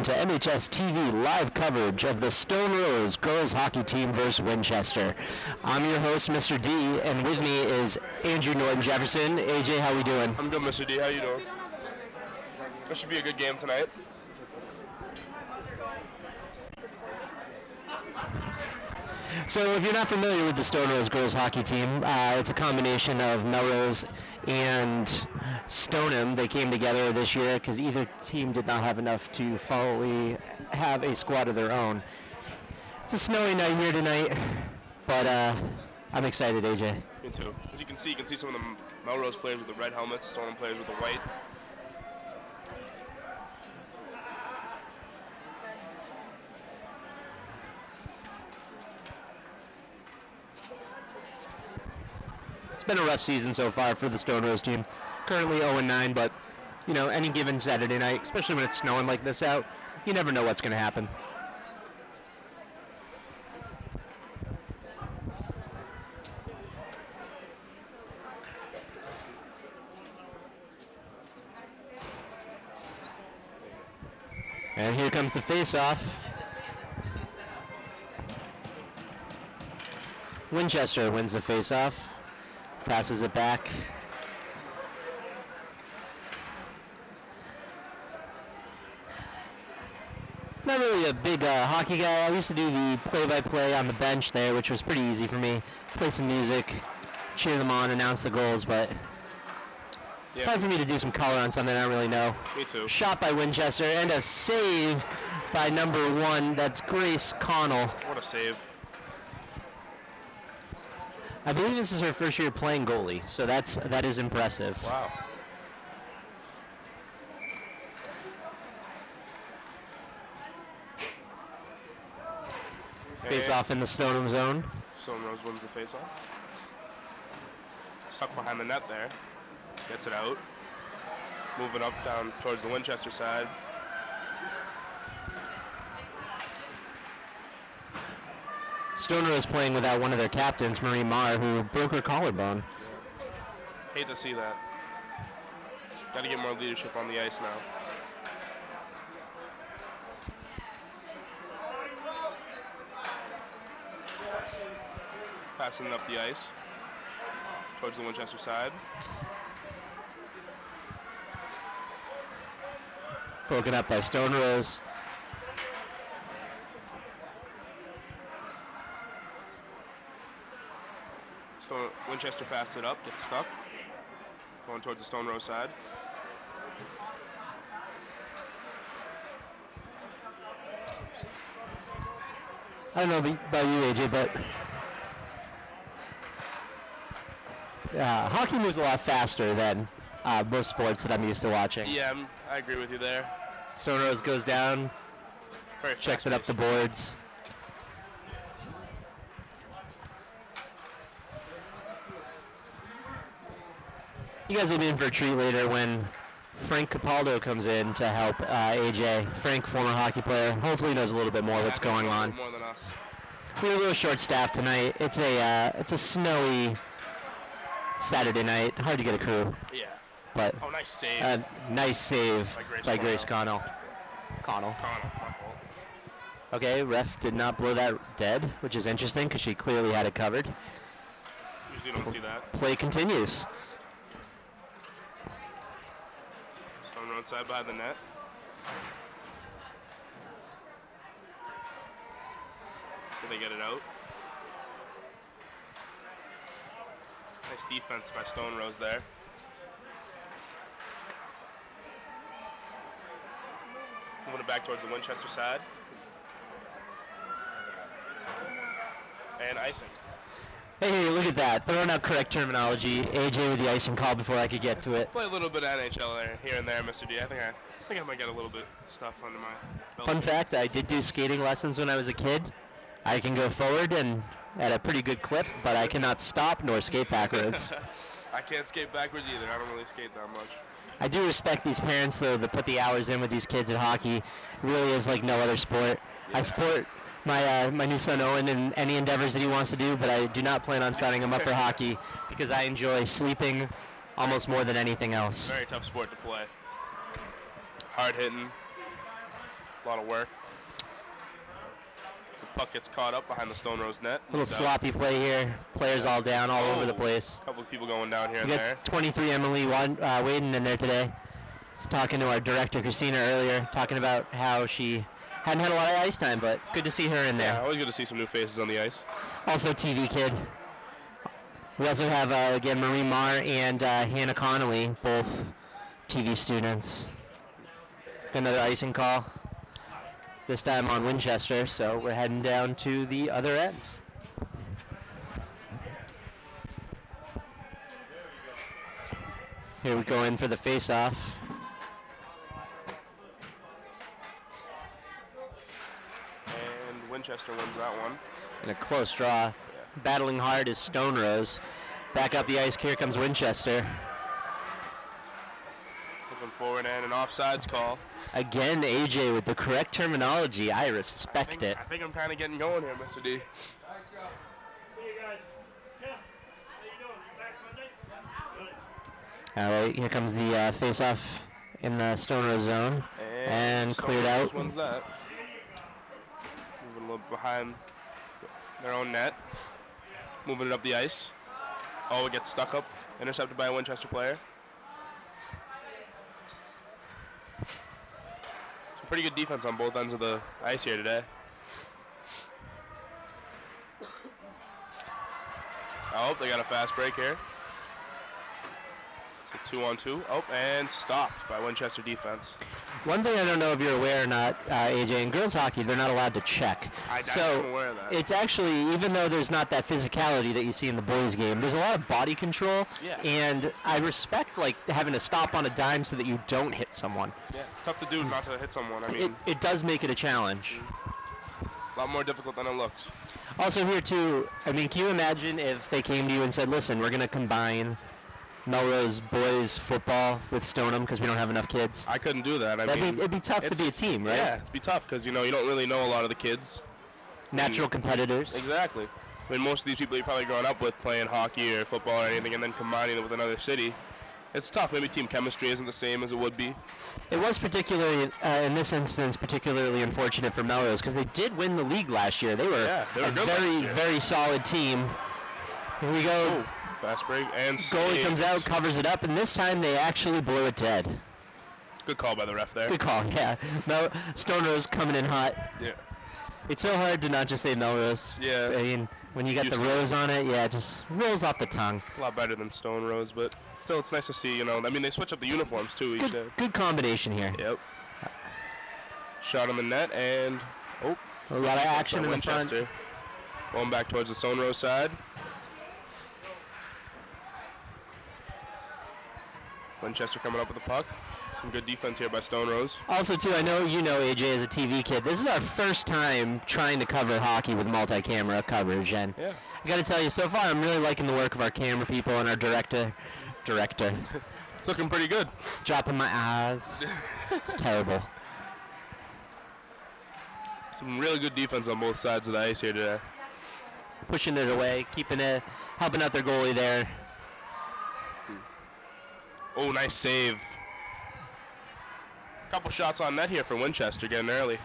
to MHS TV live coverage of the StoneRose girls hockey team versus Winchester. I'm your host, Mr. D, and with me is Andrew Norton Jefferson. AJ, how we doing? I'm good, Mr. D. How you doing? This should be a good game tonight. So if you're not familiar with the StoneRose girls hockey team, it's a combination of Melrose and Stoneham. They came together this year because either team did not have enough to fully have a squad of their own. It's a snowy night here tonight, but I'm excited, AJ. Me too. As you can see some of the Melrose players with the red helmets, Stoneham players with the white. It's been a rough season so far for the StoneRose team. Currently 0-9, but you know, any given Saturday night, especially when it's snowing like this out, you never know what's going to happen. And here comes the face-off. Winchester wins the face-off. Passes it back. Not really a big hockey guy. I used to do the play-by-play on the bench there, which was pretty easy for me. Play some music, cheer them on, announce the goals, but it's time for me to do some color on something I don't really know. Me too. Shot by Winchester and a save by number 1. That's Grace Connell. What a save. I believe this is her first year playing goalie, so that is impressive. Wow. Face off in the Stoneham zone. StoneRose wins the face off. Stuck behind the net there. Gets it out. Moving up down towards the Winchester side. StoneRose playing without one of their captains, Marie Marr, who broke her collarbone. Hate to see that. Got to get more leadership on the ice now. Passing it up the ice towards the Winchester side. Broken up by StoneRose. Winchester passes it up, gets stuck. Going towards the StoneRose side. I don't know about you, AJ, but hockey moves a lot faster than most sports that I'm used to watching. Yeah, I agree with you there. StoneRose goes down, Very checks it up the boards. You guys will be in for a treat later when Frank Capaldo comes in to help AJ. Frank, former hockey player, hopefully knows a little bit more what's going on. More than us. We're a little short-staffed tonight. It's a snowy Saturday night. Hard to get a crew. Yeah. But nice save. Nice save by Grace Connell. Connell, my fault. Okay, ref did not blow that dead, which is interesting because she clearly had it covered. Usually don't see that. Play continues. StoneRose side by the net. Will they get it out? Nice defense by StoneRose there. Moving it back towards the Winchester side. And icing. Hey, look at that. Throwing out correct terminology. AJ with the icing call before I could get to it. Play a little bit of NHL there, here and there, Mr. D. I think I might get a little bit of stuff under my belt. Fun fact, I did do skating lessons when I was a kid. I can go forward and at a pretty good clip, but I cannot stop nor skate backwards. I can't skate backwards either. I don't really skate that much. I do respect these parents, though, that put the hours in with these kids at hockey. It really is like no other sport. Yeah. I support my new son Owen in any endeavors that he wants to do, but I do not plan on signing him up for hockey because I enjoy sleeping almost more than anything else. Very tough sport to play. Hard hitting. A lot of work. The puck gets caught up behind the StoneRose net. Little sloppy play here. Players all down all over the place. A couple of people going down here We and got there. 23 Emily Waden in there today. I was talking to our director, Christina, earlier, talking about how she hadn't had a lot of ice time, but good to see her in there. Yeah, always good to see some new faces on the ice. Also TV kid. We also have, again, Marie Marr and Hannah Connolly, both TV students. Another icing call. This time on Winchester, so we're heading down to the other end. Here we go in for the face-off. And Winchester wins that one. In a close draw. Battling hard is StoneRose. Back up the ice, here comes Winchester. Looking forward and an offsides call. Again, AJ with the correct terminology. I respect it. I think I'm kind of getting going here, Mr. D. See you guys. Yeah. How you doing? Back Monday? Good. All right, here comes the face-off in the StoneRose zone. And cleared StoneRose out. wins that. Moving a little behind their own net. Moving it up the ice. Oh, it gets stuck up. Intercepted by a Winchester player. Some pretty good defense on both ends of the ice here today. Oh, they got a fast break here. It's a 2-on-2. Oh, and stopped by Winchester defense. One thing I don't know if you're aware or not, AJ, in girls hockey, they're not allowed to check. I'm aware of that. It's actually, even though there's not that physicality that you see in the boys' game, there's a lot of body control. Yeah. And I respect, like, having to stop on a dime so that you don't hit someone. Yeah, it's tough to do not to hit someone. I mean, It does make it a challenge. a lot more difficult than it looks. Also here, too, I mean, can you imagine if they came to you and said, listen, we're going to combine Melrose boys football with Stoneham because we don't have enough kids? I couldn't do that. It'd be tough to be a team, right? Yeah, it'd be tough because, you don't really know a lot of the kids. Natural competitors. Exactly. I mean, most of these people you're probably growing up with playing hockey or football or anything and then combining it with another city. It's tough. Maybe team chemistry isn't the same as it would be. It was particularly, in this instance, particularly unfortunate for Melrose because they did win the league last year. They were Yeah, they were a good last very, year. very solid team. Here we go. Oh, fast break and Goalie saved. comes out, covers it up, and this time they actually blew it dead. Good call by the ref there. Good call, yeah. StoneRose coming in hot. Yeah. It's so hard to not just say Melrose. Yeah. I mean, when you got the Used to. rose on it, yeah, it just rolls off the tongue. A lot better than StoneRose, but still, it's nice to see, I mean, they switch up the uniforms, too, each day. Good combination here. Yep. Shot him in net, and, A lot of action in the Winchester. front. Going back towards the StoneRose side. Winchester coming up with the puck. Some good defense here by StoneRose. Also, too, I know you know AJ as a TV kid. This is our first time trying to cover hockey with multi-camera coverage, and Yeah. I got to tell you, so far I'm really liking the work of our camera people and our director, It's looking pretty good. dropping my eyes. It's terrible. Some really good defense on both sides of the ice here today. Pushing it away, keeping it, helping out their goalie there. Oh, nice save. Couple shots on net here for Winchester getting early.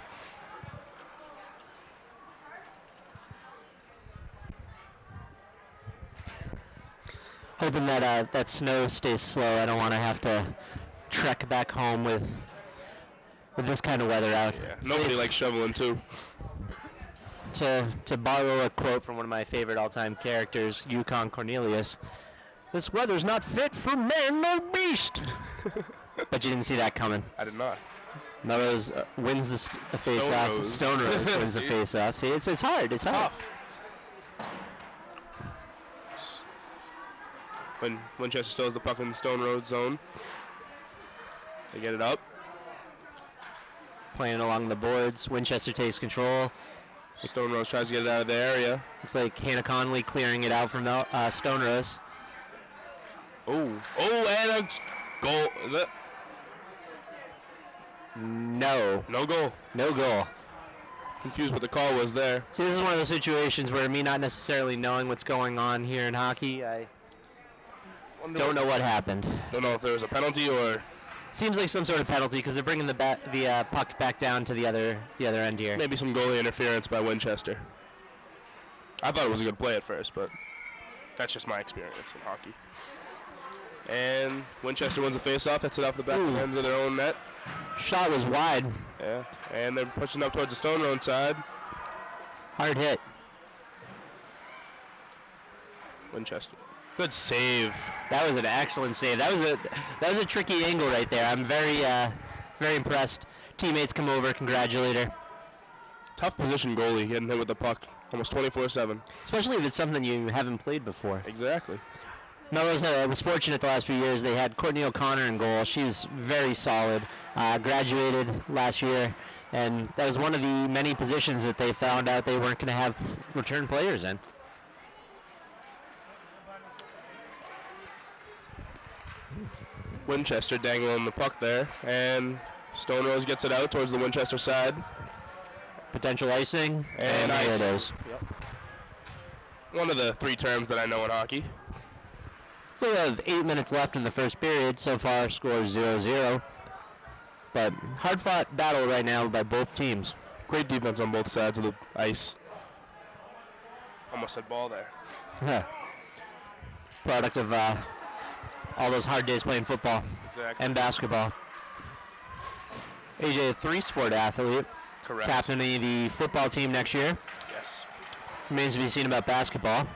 Hoping that that snow stays slow. I don't want to have to trek back home with this kind of weather out. Yeah, nobody likes shoveling too. To borrow a quote from one of my favorite all-time characters, Yukon Cornelius, this weather's not fit for man nor beast. But you didn't see that coming. I did not. Melrose wins the face-off. StoneRose wins the face-off. See, it's hard. It's hard. Tough. When Winchester still has the puck in the StoneRose zone. They get it up. Playing along the boards. Winchester takes control. StoneRose tries to get it out of the area. Looks like Hannah Connolly clearing it out from StoneRose. Oh, and a goal. Is it? No. No goal. No goal. Confused what the call was there. See, this is one of those situations where me not necessarily knowing what's going on here in hockey, I don't know what happened. Don't know if there was a penalty or Seems like some sort of penalty because they're bringing the puck back down to the other end here. Maybe some goalie interference by Winchester. I thought it was a good play at first, but that's just my experience in hockey. And Winchester wins the face-off. Hits it off the back ends of their own net. Shot was wide. Yeah, and they're pushing up towards the StoneRose side. Hard hit. Winchester. Good save. That was an excellent save. That was a tricky angle right there. I'm very impressed. Teammates come over, congratulate her. Tough position goalie, getting hit with the puck almost 24/7. Especially if it's something you haven't played before. Exactly. Melrose was fortunate the last few years. They had Courtney O'Connor in goal. She was very solid. Graduated last year, and that was one of the many positions that they found out they weren't going to have return players in. Winchester dangling the puck there, and StoneRose gets it out towards the Winchester side. Potential icing, and there it icing. is. Yep. One of the 3 terms that I know in hockey. So we have 8 minutes left in the first period. So far, score 0-0. But hard-fought battle right now by both teams. Great defense on both sides of the ice. Almost said ball there. Yeah. Product of all those hard days playing football Exactly. and basketball. AJ, a 3-sport athlete. Correct. Captaining the football team next year. Yes. Remains to be seen about basketball.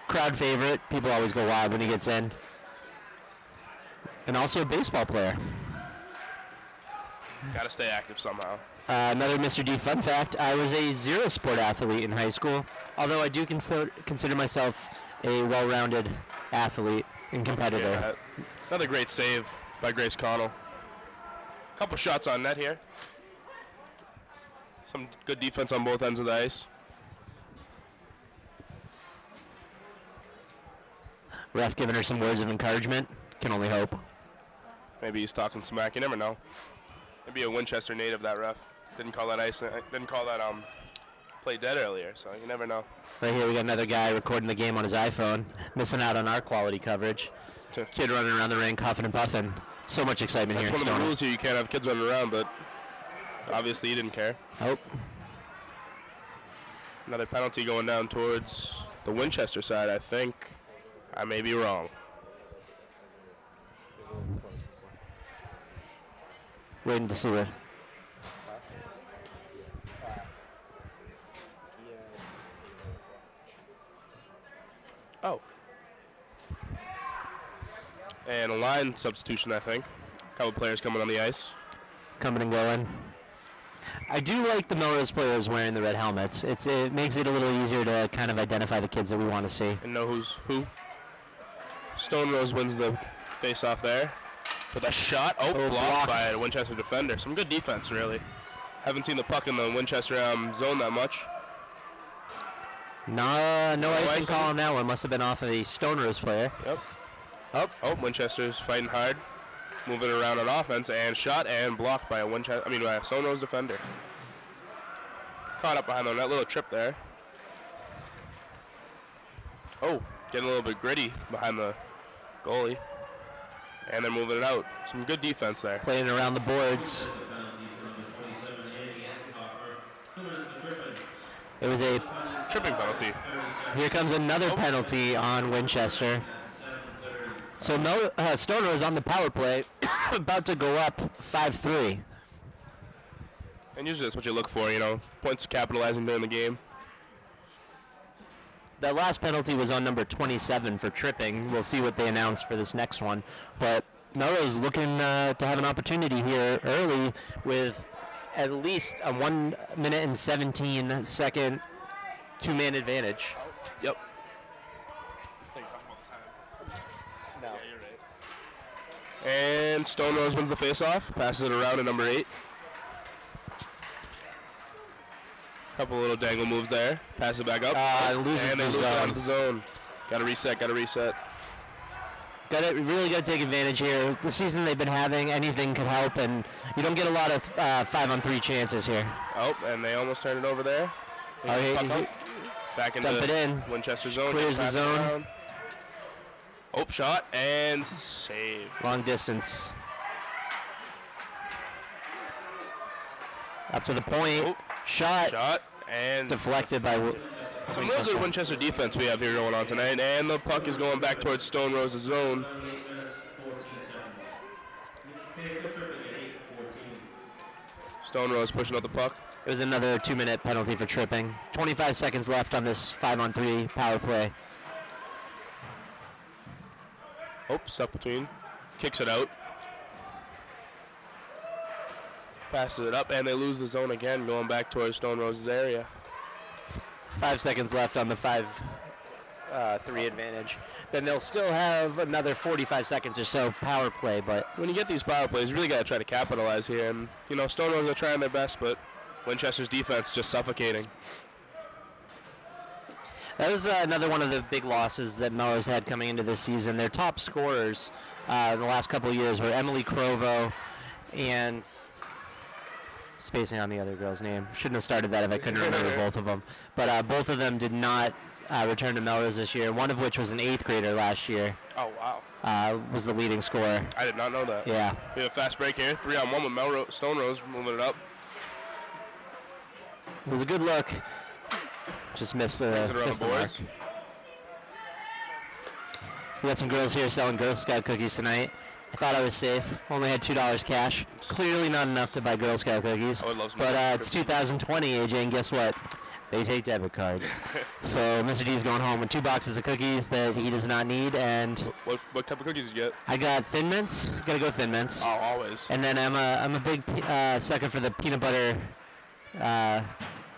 Crowd favorite. People always go wild when he gets in. And also a baseball player. Got to stay active somehow. Another Mr. D fun fact, I was a 0-sport athlete in high school, although I do consider myself a well-rounded athlete and competitor. Yeah, another great save by Grace Connell. Couple shots on net here. Some good defense on both ends of the ice. Ref giving her some words of encouragement. Can only hope. Maybe he's talking smack. You never know. Maybe a Winchester native, that ref. Didn't call that ice. Didn't call that play dead earlier. So you never know. Right here we got another guy recording the game on his iPhone, missing out on our quality coverage. Kid running around the ring, huffing and puffing. So much excitement That's here in one of the Stoneham. rules here. You can't have kids running around, but obviously he didn't care. Oh, Another penalty going down towards the Winchester side, I think. I may be wrong. waiting to see what. Oh. And a line substitution, I think. Couple players coming on the ice. Coming and going. I do like the Melrose players wearing the red helmets. It makes it a little easier to kind of identify the kids that we want to see. And know who's who. StoneRose wins the face-off there. With a shot. Oh, blocked by a Winchester defender. Some good defense, really. Haven't seen the puck in the Winchester zone that much. No icing call on that one. Must have been off of the StoneRose player. Yep. Oh, Winchester's fighting hard. Moving around on offense, and shot and blocked by a by a StoneRose defender. Caught up behind on that little trip there. Oh, getting a little bit gritty behind the goalie. And they're moving it out. Some good defense there. Playing around the boards. It was a tripping penalty. Here comes another penalty on Winchester. So StoneRose on the power play, about to go up 5-3. And usually that's what you look for, points capitalizing during the game. That last penalty was on number 27 for tripping. We'll see what they announce for this next one. But Melrose looking to have an opportunity here early with at least a 1 minute and 17 second two-man advantage. Yep. And StoneRose wins the face-off, passes it around to number 8. Couple little dangle moves there. Pass it back up. Loses and they the lose down zone. to the zone. Got to reset. Really got to take advantage here. The season they've been having, anything could help, and you don't get a lot of 5-on-3 chances here. Oh, and they almost turned it over there. Back into dump it in. Winchester zone. Clears the zone. Around. Oh, shot and save. Long distance. Up to the point. Shot. And Deflected by some real good Winchester defense we have here going on tonight. And the puck is going back towards StoneRose's zone. StoneRose pushing out the puck. It was another 2-minute penalty for tripping. 25 seconds left on this 5-on-3 power play. Oh, stuck between. Kicks it out. Passes it up, and they lose the zone again, going back towards StoneRose's area. 5 seconds left on the 5-3 advantage. Then they'll still have another 45 seconds or so power play, but When you get these power plays, you really got to try to capitalize here. And, you know, StoneRose are trying their best, but Winchester's defense just suffocating. that was another one of the big losses that Melrose had coming into this season. Their top scorers in the last couple of years were Emily Crovo and spacing on the other girl's name. Shouldn't have started that if I couldn't remember both of them. But both of them did not return to Melrose this year, one of which was an 8th grader last year. Oh, wow. Was the leading scorer. I did not know that. Yeah. We have a fast break here. 3-on-1 with StoneRose moving it up. It was a good look. Just missed the mark. We got some girls here selling Girl Scout cookies tonight. I thought I was safe. Only had $2 cash. Clearly not enough to buy Girl Scout cookies. I would love some But cookies. it's 2020, AJ, and guess what? They take debit cards. So Mr. D's going home with 2 boxes of cookies that he does not need, and What type of cookies did you get? I got Thin Mints. Gotta go Thin Mints. Oh, always. And then I'm a big sucker for the peanut butter.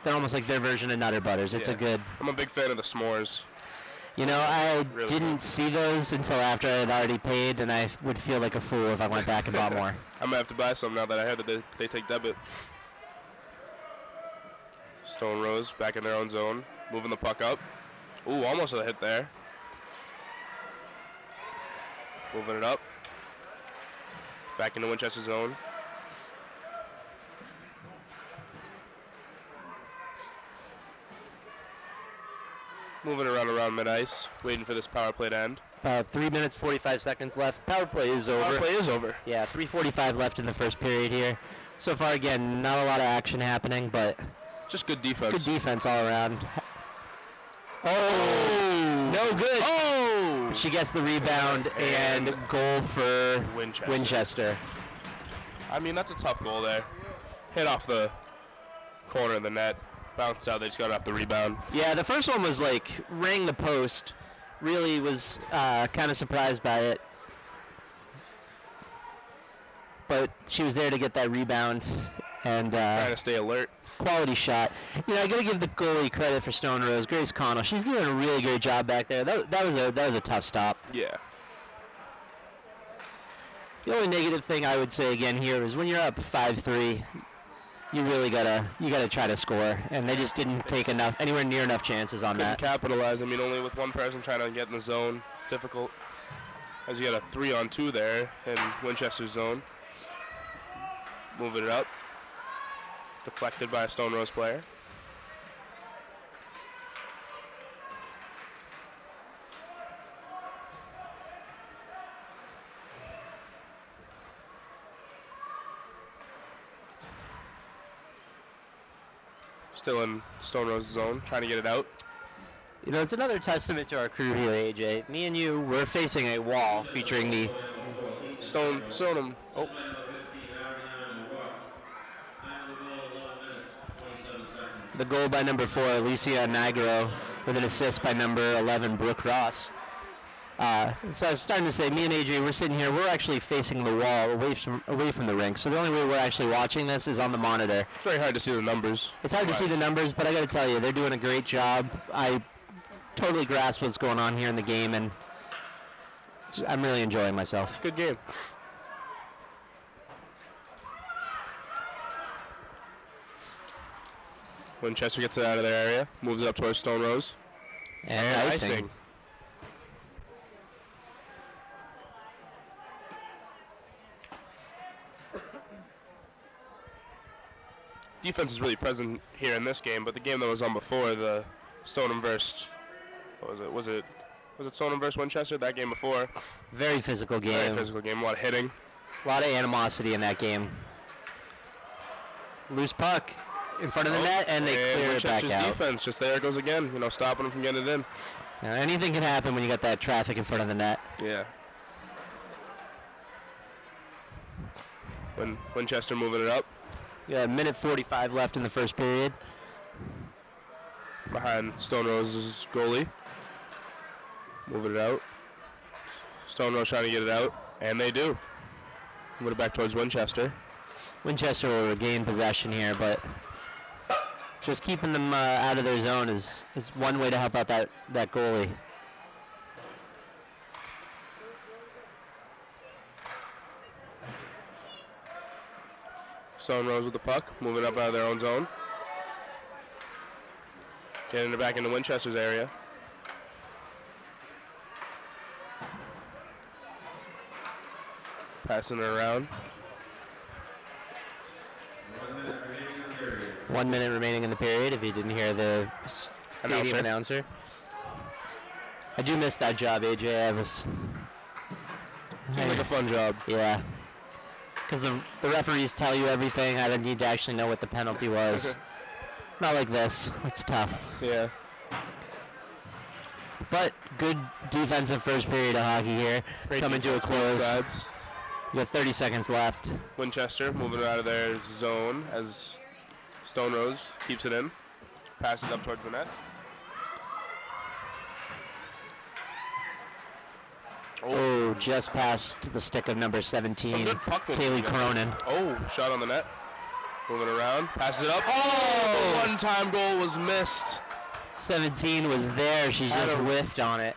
They're almost like their version of Nutter Butters. It's a good. I'm a big fan of the s'mores. You know, I Really didn't good. see those until after I had already paid, and I would feel like a fool if I went back and bought more. I might have to buy some now that I heard that they take debit. StoneRose back in their own zone, moving the puck up. Ooh, almost a hit there. Moving it up. Back into Winchester zone. Moving around mid-ice, waiting for this power play to end. 3 minutes, 45 seconds left. Power play is over. Power play is over. Yeah, 3:45 left in the first period here. So far, again, not a lot of action happening, but Just good defense. good defense all around. Oh, no good. Oh! She gets the rebound and goal for Winchester. I mean, that's a tough goal there. Hit off the corner of the net. Bounced out. They just got it off the rebound. Yeah, the first one was like rang the post. Really was kind of surprised by it. But she was there to get that rebound and Trying to stay alert. quality shot. You know, I got to give the goalie credit for StoneRose, Grace Connell. She's doing a really great job back there. That was a tough stop. Yeah. The only negative thing I would say again here is when you're up 5-3, you really gotta try to score, and they just didn't take anywhere near enough chances on Couldn't that. capitalize. I mean, only with one person trying to get in the zone. It's difficult. As you got a 3-on-2 there in Winchester's zone. Moving it up. Deflected by a StoneRose player. Still in StoneRose's zone, trying to get it out. You know, it's another testament to our crew here, AJ. Me and you, we're facing a wall featuring the Stoneham. Oh, goal by number 4, Alicia Nigro, with an assist by number 11, Brooke Ross. So I was starting to say, me and AJ, we're sitting here, we're actually facing the wall away from the rink. So the only way we're actually watching this is on the monitor. it's very hard to see the numbers. It's hard to see the numbers, but I got to tell you, they're doing a great job. I totally grasp what's going on here in the game, and I'm really enjoying myself. Good game. Winchester gets it out of their area, moves it up towards StoneRose. And icing. Defense is really present here in this game, but the game that was on before, the Stoneham versus, what was it? Was it Stoneham versus Winchester? That game before. Very physical game. Very physical game, a lot of hitting. A lot of animosity in that game. Loose puck in front of the net, and they clear it back Winchester's out. defense, just there it goes again. Stopping them from getting it in. Now, anything can happen when you got that traffic in front of the net. Yeah. Winchester moving it up. Yeah, a minute 45 left in the first period. Behind StoneRose's goalie. Moving it out. StoneRose trying to get it out, and they do. Move it back towards Winchester. Winchester will regain possession here, but just keeping them out of their zone is one way to help out that goalie. StoneRose with the puck, moving up out of their own zone. Getting it back into Winchester's area. Passing it around. 1 minute remaining in the period, if you didn't hear the stadium announcer. I do miss that job, AJ. Seems like a fun job. Yeah. Because the referees tell you everything. I don't need to actually know what the penalty was. Not like this. It's tough. Yeah. But good defensive first period of hockey here. Coming to a close. Sides. You have 30 seconds left. Winchester moving out of their zone as StoneRose keeps it in. Passes up towards the net. Oh, just past the stick of number 17, Kaylee Cronin. Oh, shot on the net. Moving around. Passes it up. Oh, the one-time goal was missed. 17 was there. She just whiffed on it.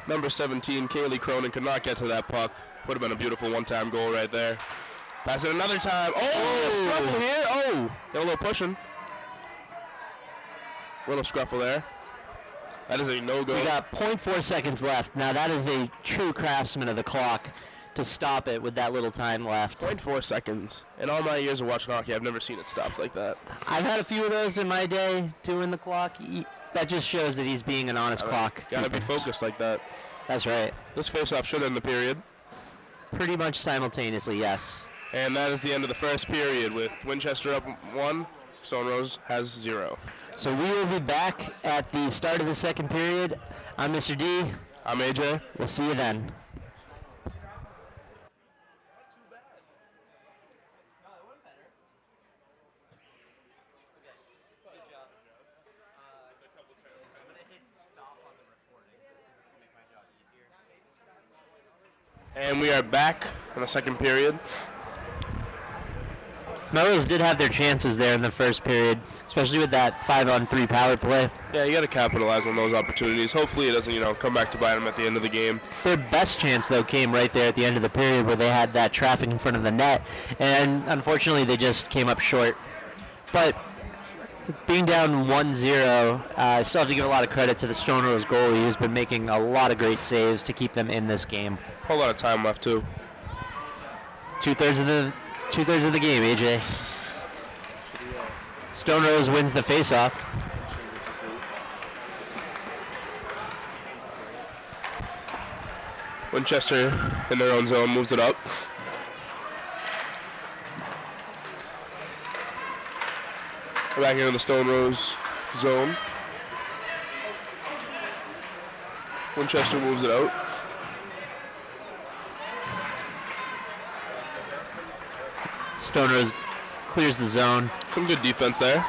Number 17, Kaylee Cronin, could not get to that puck. Would have been a beautiful one-time goal right there. Pass it another time. Oh, scruffle here. Oh, got a little pushing. Little scruffle there. That is a no-go. We got 0.4 seconds left. Now that is a true craftsman of the clock to stop it with that little time left. 0.4 seconds. In all my years of watching hockey, I've never seen it stopped like that. I've had a few of those in my day doing the clock. That just shows that he's being an honest clock. Gotta be focused like that. That's right. This face-off should end the period. Pretty much simultaneously, yes. And that is the end of the first period with Winchester up 1, StoneRose has 0. So we will be back at the start of the second period. I'm Mr. D. I'm AJ. We'll see you then. And we are back in the second period. Melrose did have their chances there in the first period, especially with that 5-on-3 power play. Yeah, you got to capitalize on those opportunities. Hopefully it doesn't, come back to bite them at the end of the game. Their best chance, though, came right there at the end of the period where they had that traffic in front of the net, and unfortunately they just came up short. But being down 1-0, I still have to give a lot of credit to the StoneRose goalie, who's been making a lot of great saves to keep them in this game. Whole lot of time left, too. Two-thirds of the game, AJ. StoneRose wins the faceoff. Winchester in their own zone moves it up. We're back into the StoneRose zone. Winchester moves it out. StoneRose clears the zone. Some good defense there.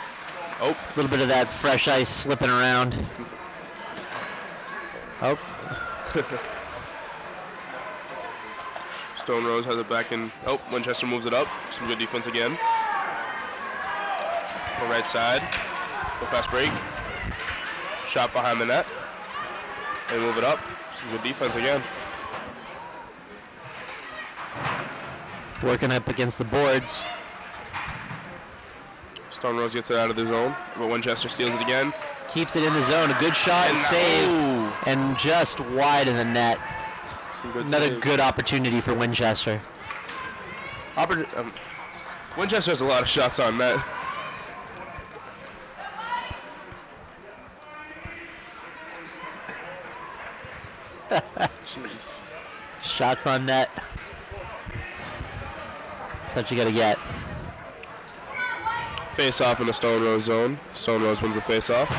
Oh, a little bit of that fresh ice slipping around. Oh. StoneRose has it back in. Oh, Winchester moves it up. Some good defense again. On the right side. Go fast break. Shot behind the net. They move it up. Some good defense again. Working up against the boards. StoneRose gets it out of the zone, but Winchester steals it again. Keeps it in the zone. A good shot and save. And just wide of the net. Another good opportunity for Winchester. Winchester has a lot of shots on net. Shots on net. That's what you got to get. Face off in the StoneRose zone. StoneRose wins the face off.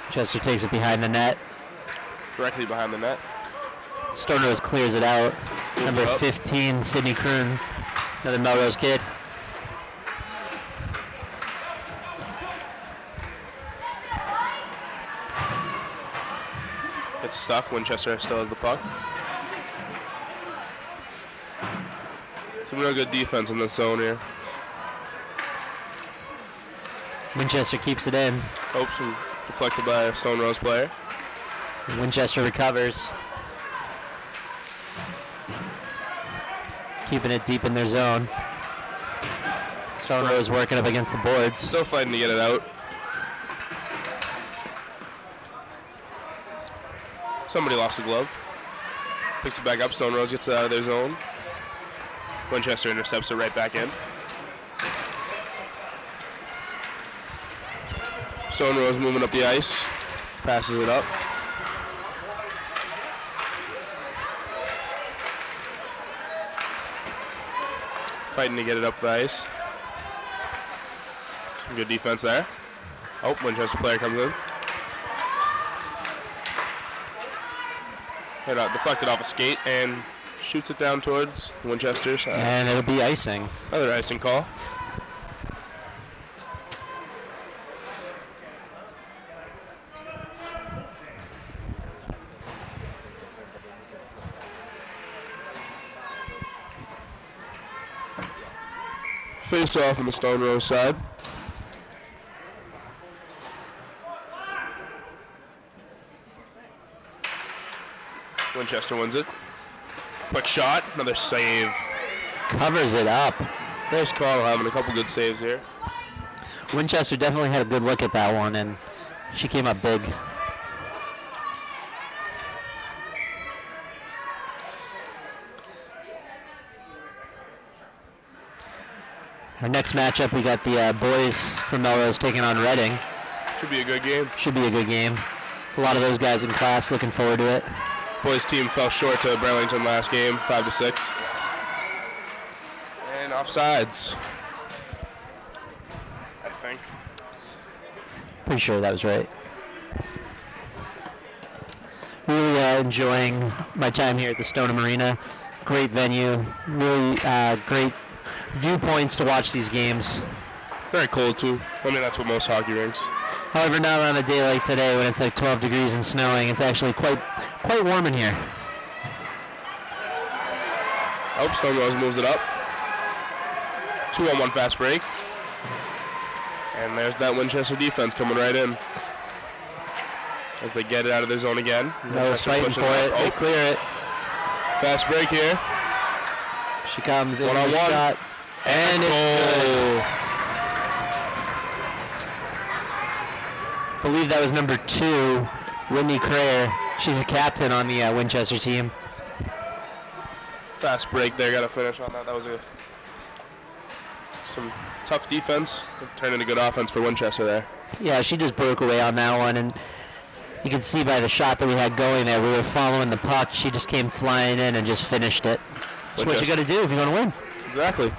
Winchester takes it behind the net. Directly behind the net. StoneRose clears it out. Number it up. 15, Sydney Kroon, another Melrose kid. It's stuck. Winchester still has the puck. Some real good defense in this zone here. Winchester keeps it in. Oops, and deflected by a StoneRose player. Winchester recovers. Keeping it deep in their zone. StoneRose working up against the boards. Still fighting to get it out. Somebody lost a glove. Picks it back up. StoneRose gets it out of their zone. Winchester intercepts it right back in. StoneRose moving up the ice. Passes it up. Fighting to get it up the ice. Some good defense there. Oh, Winchester player comes in. Hit out, deflected off a skate and shoots it down towards Winchester side. And it'll be icing. Another icing call. Face off on the StoneRose side. Winchester wins it. Quick shot, another save. Covers it up. Nice call, having a couple good saves here. Winchester definitely had a good look at that one, and she came up big. Our next matchup, we got the boys from Melrose taking on Reading. Should be a good game. Should be a good game. A lot of those guys in class looking forward to it. Boys team fell short to Burlington last game, 5-6. And offsides, I think. Pretty sure that was right. Really enjoying my time here at the Stoneham Arena. Great venue. Really great viewpoints to watch these games. Very cold too. I mean, that's what most hockey rinks. However, not on a day like today when it's like 12 degrees and snowing. It's actually quite warm in here. Oh, StoneRose moves it up. 2-on-1 fast break. And there's that Winchester defense coming right in. As they get it out of their zone again. Melrose fighting for it. They clear it. Fast break here. She comes in. One-on-one. Shot. And it's good. I believe that was number 2, Whitney Crayer. She's a captain on the Winchester team. Fast break there. Got to finish on that. That was some tough defense. Turned into good offense for Winchester there. Yeah, she just broke away on that one, and you can see by the shot that we had going there, we were following the puck. She just came flying in and just finished it. That's what you got to do if you want to win. Exactly.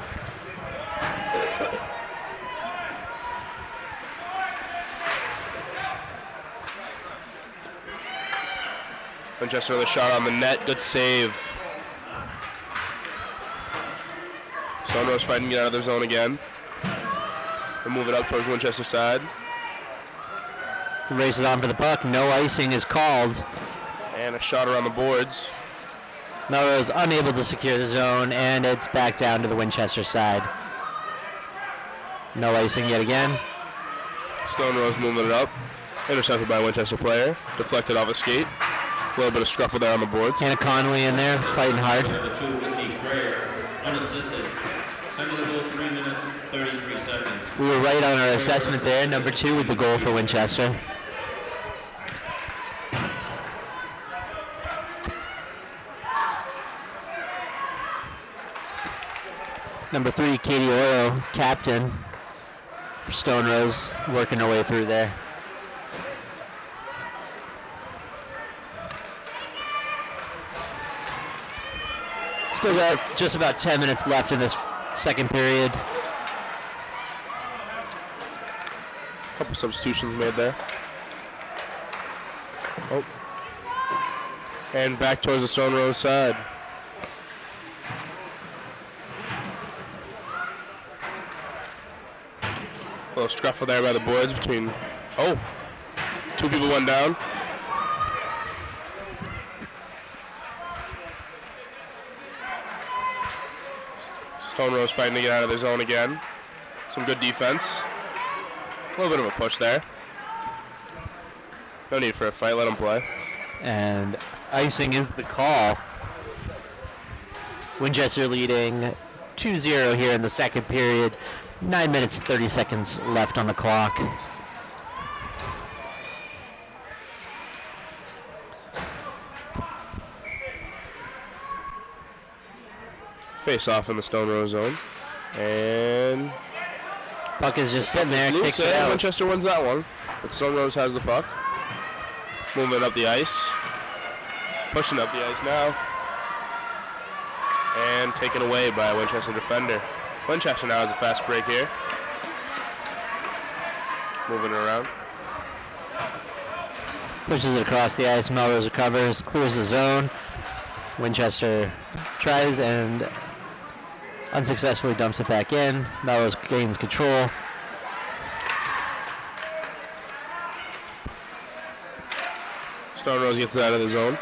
Winchester with a shot on the net. Good save. StoneRose fighting to get out of their zone again. They move it up towards Winchester side. The race is on for the puck. No icing is called. And a shot around the boards. Melrose unable to secure the zone, and it's back down to the Winchester side. No icing yet again. StoneRose moving it up. Intercepted by a Winchester player. Deflected off a skate. A little bit of scruffle there on the boards. Anna Conley in there fighting hard. Number 2, Whitney Crayer, unassisted. Time to go 3 minutes, 33 seconds. We were right on our assessment there. Number 2 with the goal for Winchester. Number 3, Katie Oro, captain for StoneRose, working her way through there. Still got just about 10 minutes left in this second period. Couple substitutions made there. Oh. And back towards the StoneRose side. A little scuffle there by the boards between... Oh! 2 people went down. StoneRose fighting to get out of their zone again. Some good defense. A little bit of a push there. No need for a fight, let them play. And icing is the call. Winchester leading 2-0 here in the second period. 9 minutes, 30 seconds left on the clock. Face off in the StoneRose zone. And Puck is just sitting there, loose, kicks it out. Winchester wins that one. But StoneRose has the puck. Moving up the ice. Pushing up the ice now. And taken away by a Winchester defender. Winchester now has a fast break here. Moving it around. Pushes it across the ice. Melrose recovers, clears the zone. Winchester tries and unsuccessfully dumps it back in. Melrose gains control. StoneRose gets it out of the zone.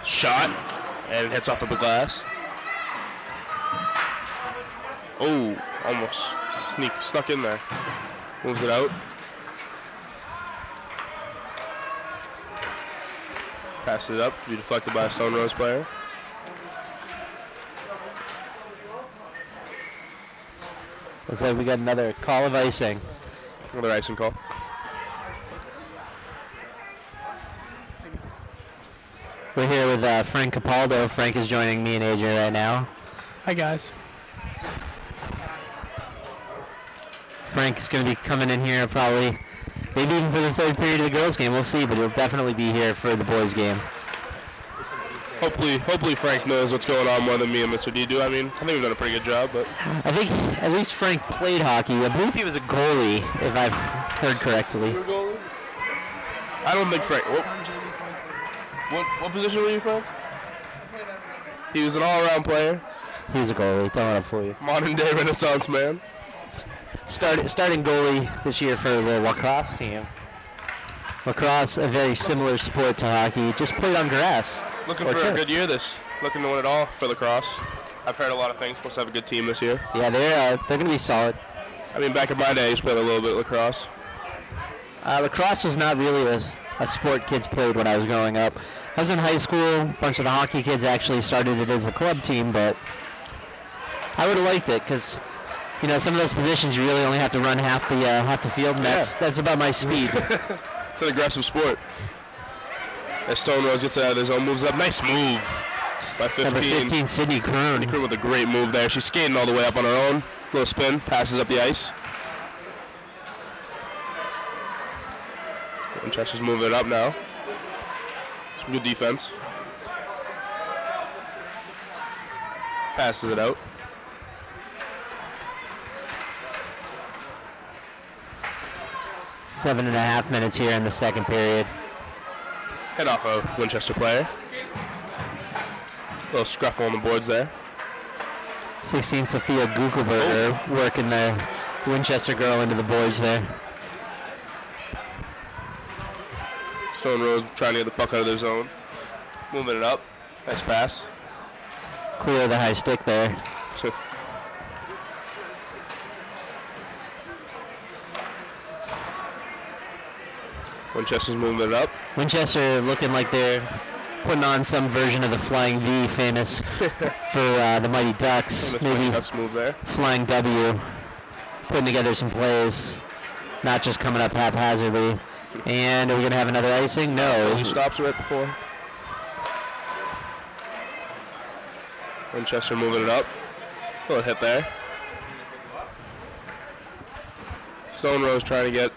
Shot. And it hits off the glass. Oh, almost snuck in there. Moves it out. Passes it up to be deflected by a StoneRose player. Looks like we got another call of icing. Another icing call. We're here with Frank Capaldo. Frank is joining me and Adrian right now. Hi, guys. Frank is going to be coming in here probably, maybe even for the third period of the girls' game. We'll see, but he'll definitely be here for the boys' game. Hopefully Frank knows what's going on more than me and Mr. D do. I mean, I think we've done a pretty good job, but I think at least Frank played hockey. I believe he was a goalie, if I've heard correctly. I don't think Frank. What position were you from? He was an all-around player. He was a goalie. Don't let him fool you. Modern day Renaissance man. Starting goalie this year for the lacrosse team. Lacrosse, a very similar sport to hockey, just played on grass. Looking for a good year looking to win it all for lacrosse. I've heard a lot of things. Supposed to have a good team this year. Yeah, they're going to be solid. I mean, back in my day, I used to play a little bit of lacrosse. Lacrosse was not really a sport kids played when I was growing up. I was in high school. A bunch of the hockey kids actually started it as a club team, but I would have liked it because, you know, some of those positions you really only have to run half the field, and that's about my speed. It's an aggressive sport. As StoneRose gets out of his own, moves up. Nice move by 15. Number 15, Sydney Kroon. Sydney Kroon with a great move there. She's skating all the way up on her own. Little spin, passes up the ice. Winchester's moving it up now. Some good defense. Passes it out. 7.5 minutes here in the second period. Head off a Winchester player. Little scruffle on the boards there. 16, Sophia Guckelberger working the Winchester girl into the boards there. StoneRose trying to get the puck out of their zone. Moving it up. Nice pass. Clear the high stick there. Winchester's moving it up. Winchester looking like they're putting on some version of the Flying V, famous for the Mighty Ducks. Famous Maybe Mighty Ducks move there. Flying W, putting together some plays, not just coming up haphazardly. And are we going to have another icing? No. He stops right before. Winchester moving it up. Little hit there. StoneRose trying to get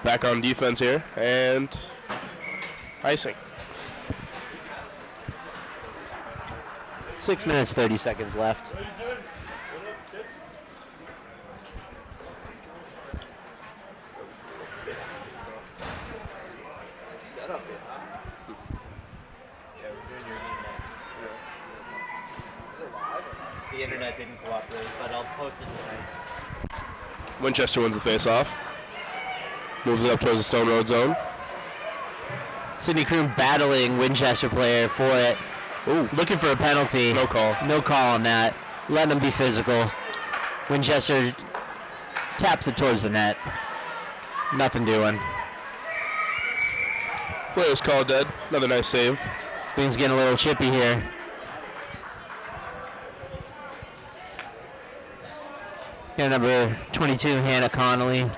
back on defense here, and icing. 6 minutes, 30 seconds left. The internet didn't cooperate, but I'll post it tonight. Winchester wins the face-off. Moves it up towards the Stone Road zone. Sidney Kroom battling Winchester player for it. Ooh, looking for a penalty. No call. No call on that. Letting them be physical. Winchester taps it towards the net. Nothing doing. Play was called dead. Another nice save. Things getting a little chippy here. Got number 22, Hannah Connolly.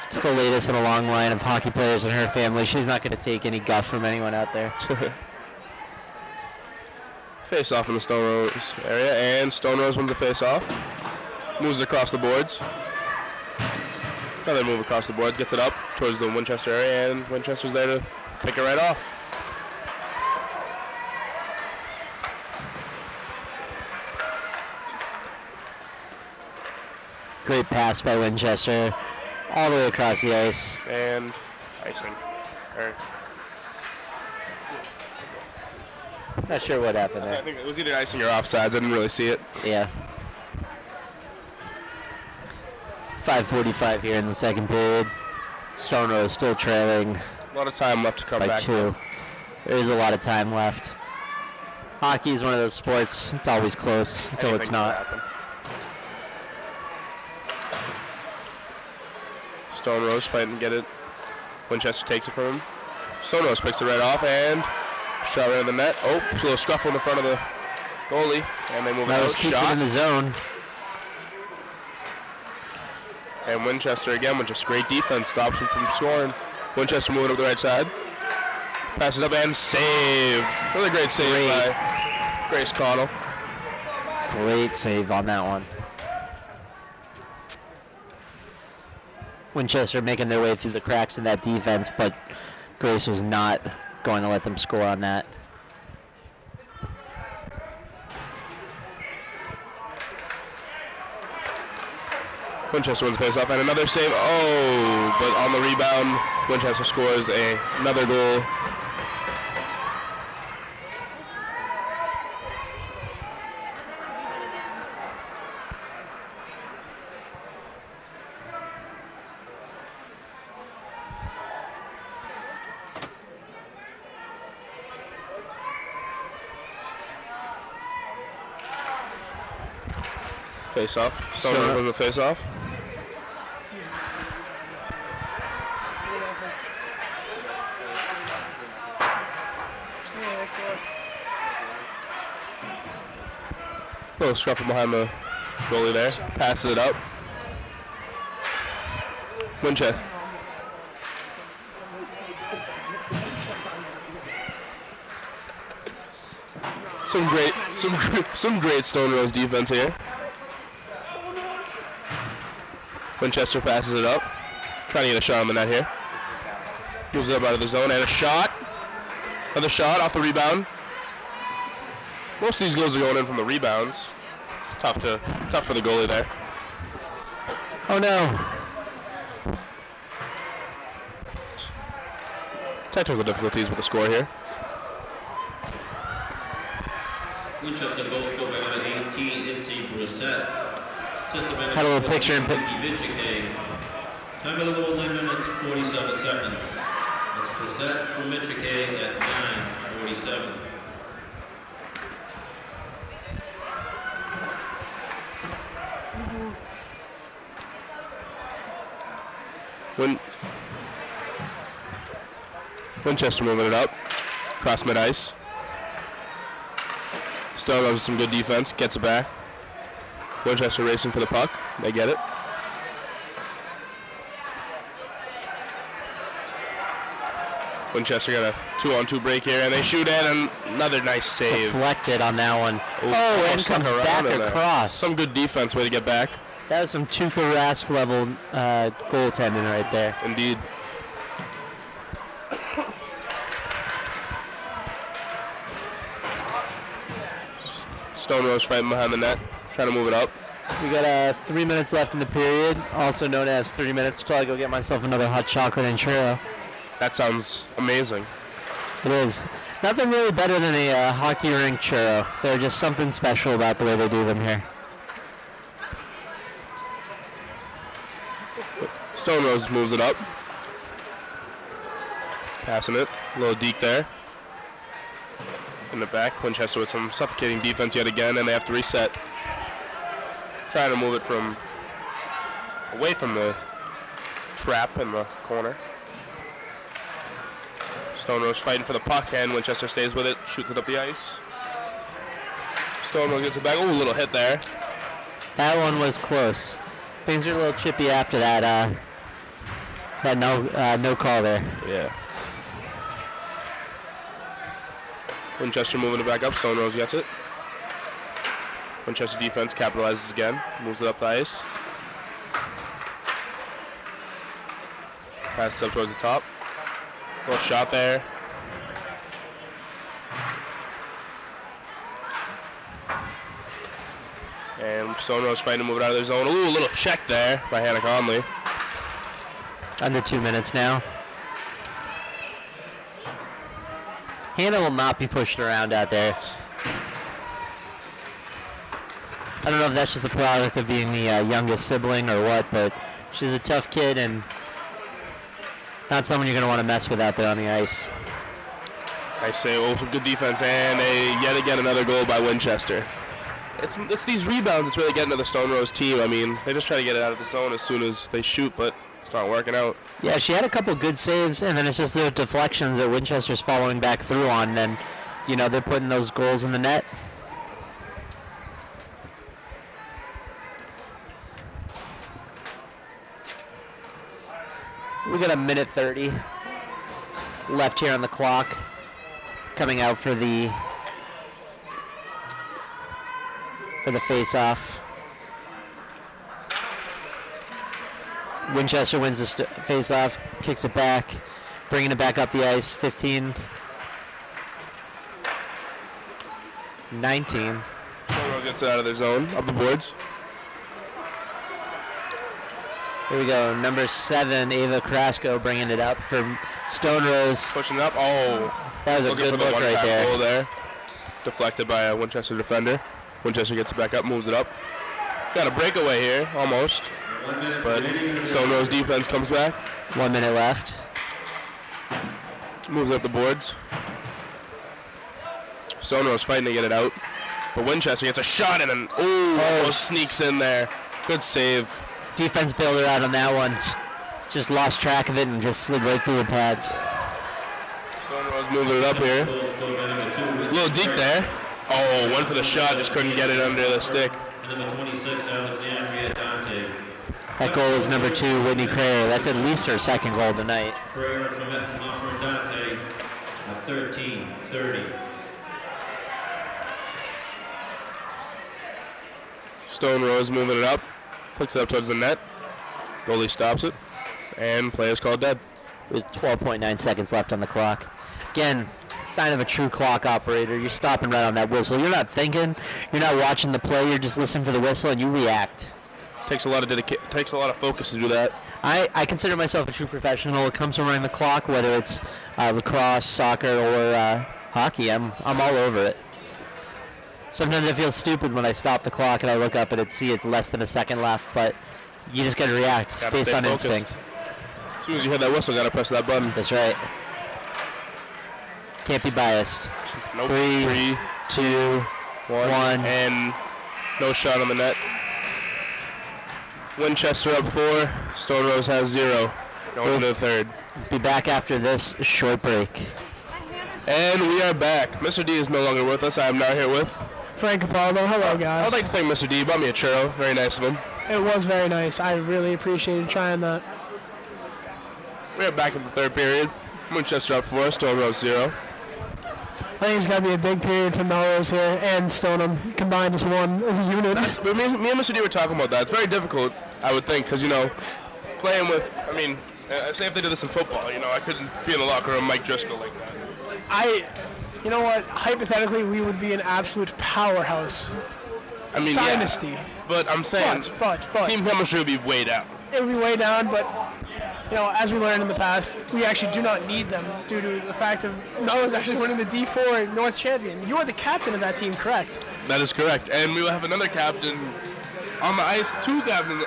It's the latest in a long line of hockey players in her family. She's not going to take any guff from anyone out there. Face off in the StoneRose area, and StoneRose wins the face off. Moves it across the boards. Another move across the boards, gets it up towards the Winchester area, and Winchester's there to pick it right off. Great pass by Winchester. All the way across the ice. And icing. Not sure what happened I there. think it was either icing or offsides. I didn't really see it. Yeah. 5:45 here in the second period. StoneRose still trailing A lot of time left to come by back. 2. There is a lot of time left. Hockey is one of those sports. It's always close until it's Anything not. can happen. StoneRose fighting to get it. Winchester takes it from him. StoneRose picks it right off and shot right in the net. Oh, it's a little scuffle in the front of the goalie, and they move it Melrose out. keeps it in the zone. And Winchester again with just great defense stops him from scoring. Winchester moving up the right side. Passes up and save. Really great save by Grace Connell. Great save on that one. Winchester making their way through the cracks in that defense, but Grace was not going to let them score on that. Winchester wins the face-off and another save. Oh, but on the rebound, Winchester scores another goal. Face-off. StoneRose wins the face-off. Little scruff from behind the goalie there. Passes it up. Winchester. Some great StoneRose defense here. Winchester passes it up. Trying to get a shot on the net here. Moves it up out of the zone and a shot. Another shot off the rebound. Most of these goals are going in from the rebounds. It's tough for the goalie there. Oh no. Technical difficulties with the score here. Winchester goal scored by number 18, Issy Brissett. Had a little picture in Time of the goal, 9 minutes, 47 seconds. It's Brissett from Michigan at 9:47. Winchester moving it up. Cross mid-ice. StoneRose with some good defense. Gets it back. Winchester racing for the puck. They get it. Winchester got a 2-on-2 break here, and they shoot in, and another nice save. Deflected on that one. Ooh, And stuck comes around back in there. across. Some good defense way to get back. That was some Tuukka Rask level goaltending right there. Indeed. StoneRose fighting behind the net, trying to move it up. We got 3 minutes left in the period, also known as 3 minutes till I go get myself another hot chocolate and churro. That sounds amazing. It is. Nothing really better than a hockey rink churro. They're just something special about the way they do them here. StoneRose moves it up. Passing it. A little deke there. In the back. Winchester with some suffocating defense yet again, and they have to reset. Trying to move it from away from the trap in the corner. StoneRose fighting for the puck, and Winchester stays with it, shoots it up the ice. StoneRose gets it back. Oh, a little hit there. That one was close. Things are a little chippy after that. That no call there. Yeah. Winchester moving it back up. StoneRose gets it. Winchester defense capitalizes again. Moves it up the ice. Passes up towards the top. Little shot there. And StoneRose fighting to move it out of their zone. Ooh, a little check there by Hannah Conley. Under 2 minutes now. Hannah will not be pushed around out there. I don't know if that's just a product of being the youngest sibling or what, but she's a tough kid and not someone you're going to want to mess with out there on the ice. Nice save. Oh, some good defense, and yet again another goal by Winchester. It's these rebounds that's really getting to the StoneRose team. I mean, they just try to get it out of the zone as soon as they shoot, but it's not working out. Yeah, she had a couple good saves, and then it's just the deflections that Winchester's following back through on, and then, they're putting those goals in the net. We got a minute 30 left here on the clock. Coming out for the face-off. Winchester wins the face-off, kicks it back, bringing it back up the ice. 15, 19. StoneRose gets it out of their zone, up the boards. Here we go. Number 7, Ava Krasko, bringing it up for StoneRose. Pushing it up. Oh, that was a good look right there. Goal there. Deflected by a Winchester defender. Winchester gets it back up, moves it up. Got a breakaway here, almost. But StoneRose defense comes back. 1 minute left. Moves up the boards. StoneRose fighting to get it out. But Winchester gets a shot and then sneaks in there. Good save. Defense builder out on that one. Just lost track of it and just slid right through the pads. StoneRose moving it up here. A little deep there. Oh, went for the shot, just couldn't get it under the stick. Number 26, Alexandria Dante. That goal is number 2, Whitney Crayer. That's at least her second goal tonight. Prayer from Dante at 13-30. StoneRose moving it up. Flicks it up towards the net. Goalie stops it. And play is called dead. With 12.9 seconds left on the clock. Again, sign of a true clock operator. You're stopping right on that whistle. You're not thinking. You're not watching the play. You're just listening for the whistle and you react. Takes a lot of focus to do that. I consider myself a true professional. It comes from running the clock, whether it's lacrosse, soccer, or hockey. I'm all over it. Sometimes I feel stupid when I stop the clock and I look up and it's less than a second left, but you just got to react. It's based on instinct. As soon as you hear that whistle, got to press that button. That's right. Can't be biased. Nope. 3, 2, 1. And no shot on the net. Winchester up 4. StoneRose has 0. Going into the third. Be back after this short break. And we are back. Mr. D is no longer with us. I am now here with Frank Capaldo. Hello, guys. I'd like to thank Mr. D. He bought me a churro. Very nice of him. It was very nice. I really appreciated trying that. We are back in the third period. Winchester up 4. StoneRose 0. I think it's got to be a big period for Melrose here and Stoneham combined as one, as a unit. But me and Mr. D were talking about that. It's very difficult, I would think, because, playing with, say if they did this in football, I couldn't be in the locker room Mike Driscoll like that. You know what? Hypothetically, we would be an absolute powerhouse. I mean, Dynasty. yeah. But I'm saying But team chemistry would be way down. it would be way down, but as we learned in the past, we actually do not need them due to the fact of Melrose actually winning the D4 North Champion. You are the captain of that team, correct? That is correct. And we will have another captain on the ice, two captains,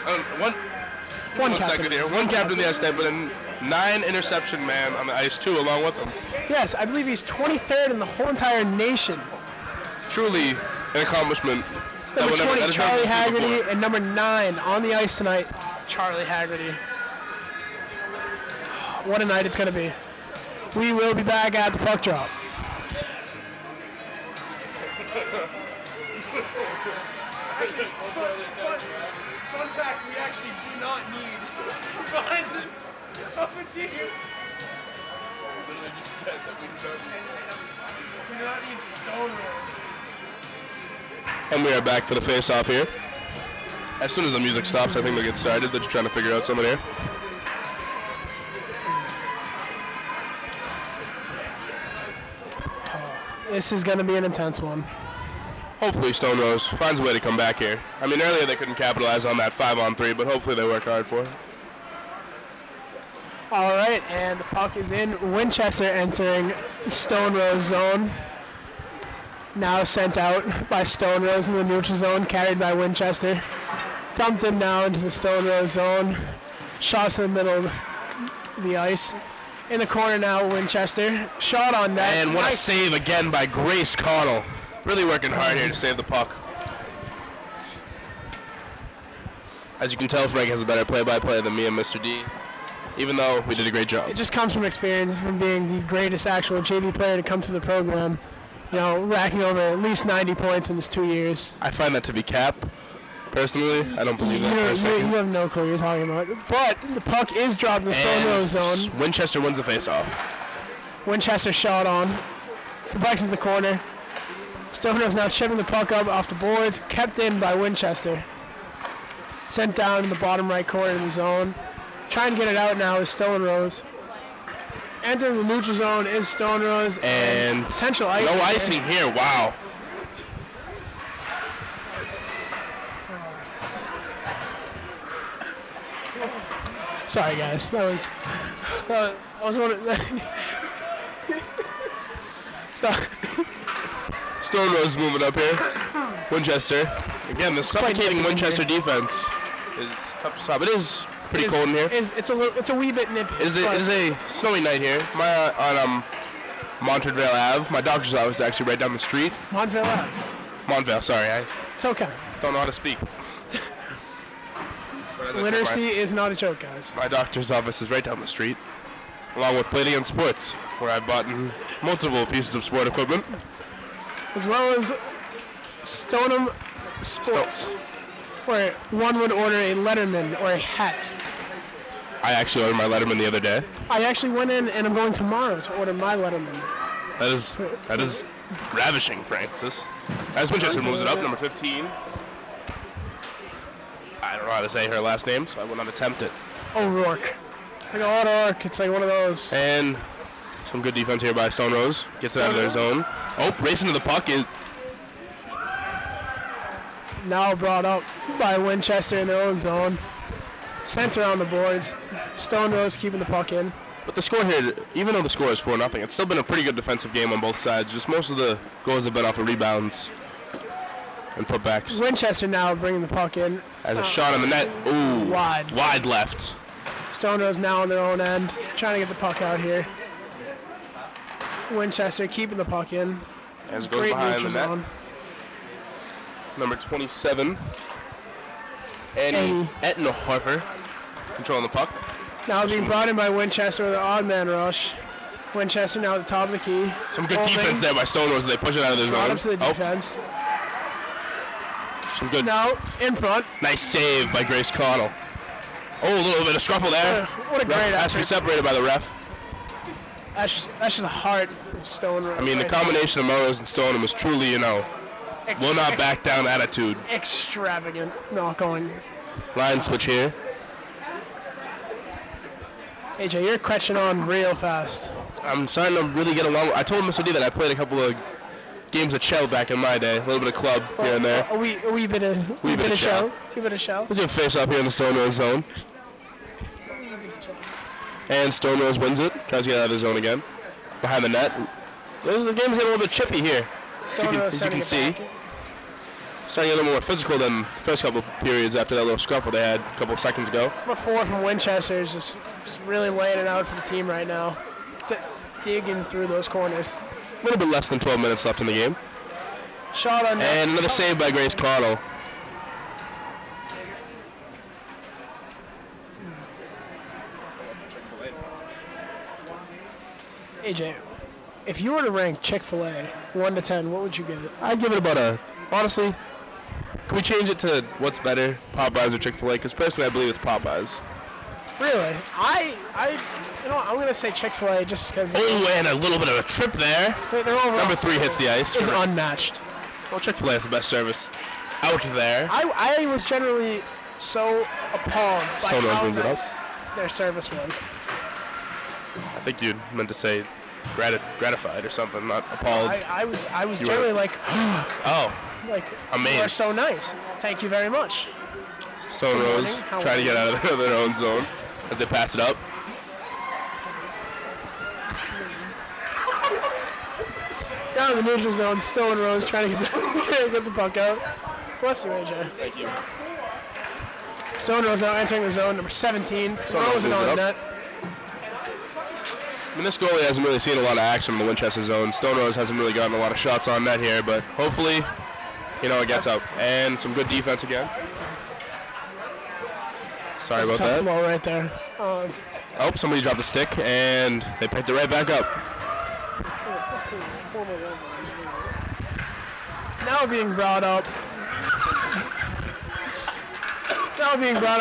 one captain. second here. One captain on the ice tonight, but a 9 interception man on the ice too, along with him. Yes, I believe he's 23rd in the whole entire nation. Truly an accomplishment. Number 20, that Charlie has never been seen Haggerty, before. and number 9 on the ice tonight, Charlie Haggerty. What a night it's going to be. We will be back at the puck drop. Fun fact, we actually do not need one of the teams. We do not need StoneRose. And we are back for the face-off here. As soon as the music stops, I think they'll get started. They're just trying to figure out someone here. This is going to be an intense one. Hopefully StoneRose finds a way to come back here. I mean, earlier they couldn't capitalize on that 5-on-3, but hopefully they work hard for it. All right, and the puck is in. Winchester entering StoneRose zone. Now sent out by StoneRose in the neutral zone, carried by Winchester. Dumped in now into the StoneRose zone. Shots in the middle of the ice. In the corner now, Winchester. Shot on net. And what a Nice. save again by Grace Connell. Really working hard here to save the puck. As you can tell, Frank has a better play-by-play than me and Mr. D, even though we did a great job. It just comes from experience, from being the greatest actual JV player to come to the program. Racking over at least 90 points in his 2 years. I find that to be cap. Personally, I don't believe that for a You second. have no clue what you're talking about. But the puck is dropped in the StoneRose zone. Winchester wins the face-off. Winchester shot on. To back to the corner. StoneRose now chipping the puck up off the boards. Kept in by Winchester. Sent down in the bottom right corner of the zone. Trying to get it out now is StoneRose. Entering the neutral zone is StoneRose. And potential icing. no icing here. Wow. Sorry, guys. That was one of So, StoneRose moving up here. Winchester. Again, the suffocating nippy Winchester defense is tough to stop. It is pretty cold in here. it's a wee bit nippy. It is a snowy night here. On Montreal Ave. My doctor's office is actually right down the street. Montville Ave. Montvale, sorry. I It's okay. don't know how to speak. But as I said, Literacy is not a joke, guys. my doctor's office is right down the street, along with Palladium Sports, where I've bought multiple pieces of sport equipment. As well as Stoneham Sports, where one would order a Letterman or a hat. I actually ordered my Letterman the other day. I actually went in and I'm going tomorrow to order my Letterman. That is ravishing, Francis. As Winchester moves it up, number 15. I don't know how to say her last name, so I will not attempt it. O'Rourke. It's like O'Rourke. It's like one of those. And some good defense here by StoneRose. Gets it out of their zone. Oh, racing to the puck. Now brought up by Winchester in their own zone. Center on the boards. StoneRose keeping the puck in. But the score here, even though the score is 4-0, it's still been a pretty good defensive game on both sides. Just most of the goals have been off of rebounds and putbacks. Winchester now bringing the puck in. As a shot on the net. Ooh. Wide. Wide left. StoneRose now on their own end, trying to get the puck out here. Winchester keeping the puck in. As it goes Great behind the neutral net. zone. Number 27. Annie Ettenhofer controlling the puck. Now being brought in by Winchester with an odd man rush. Winchester now at the top of the key. Some good Holding. defense there by StoneRose. They push it out of their Brought up to zone. the defense. Some good. Now in front. Nice save by Grace Connell. Oh, a little bit of scuffle there. What a great Ref has to be effort. separated by the ref. That's just a heart of StoneRose. I mean, the combination of Melrose and Stoneham is truly, will not back down attitude. Extravagant. Not going. Line switch here. AJ, you're catching on real fast. I'm starting to really get along. I told Mr. D that I played a couple of games of shell back in my day, a little bit of club here and there. A wee bit of shell. A bit of shell. Let's do a face-off here in the StoneRose zone. And StoneRose wins it. Tries to get out of the zone again. Behind the net. This game's getting a little bit chippy here. As you can see. Starting to get a little more physical than the first couple periods after that little scuffle they had a couple of seconds ago. Number 4 from Winchester is just really laying it out for the team right now. Digging through those corners. A little bit less than 12 minutes left in the game. Shot on net. And another save by Grace Connell. AJ, if you were to rank Chick-fil-A 1 to 10, what would you give it? I'd give it about honestly, can we change it to what's better, Popeyes or Chick-fil-A? Because personally, I believe it's Popeyes. Really? I'm going to say Chick-fil-A just because... Oh, and a little bit of a trip there. Number 3 hits the ice. Is unmatched. Well, Chick-fil-A has the best service out there. I was generally so appalled by how nice their service was. I think you meant to say gratified or something, not appalled. I was generally like, oh, like, amazed. you are so nice. Thank you very much. StoneRose trying to get out of their own zone as they pass it up. Down in the neutral zone, StoneRose trying to get the puck out. Bless you, AJ. Thank you. StoneRose now entering the zone, number 17. Rose on the net. I mean, this goalie hasn't really seen a lot of action in the Winchester zone. StoneRose hasn't really gotten a lot of shots on net here, but hopefully, it gets out. And some good defense again. Sorry about that. Ball right there. Oh, somebody dropped a stick, and they picked it right back up. Now being brought up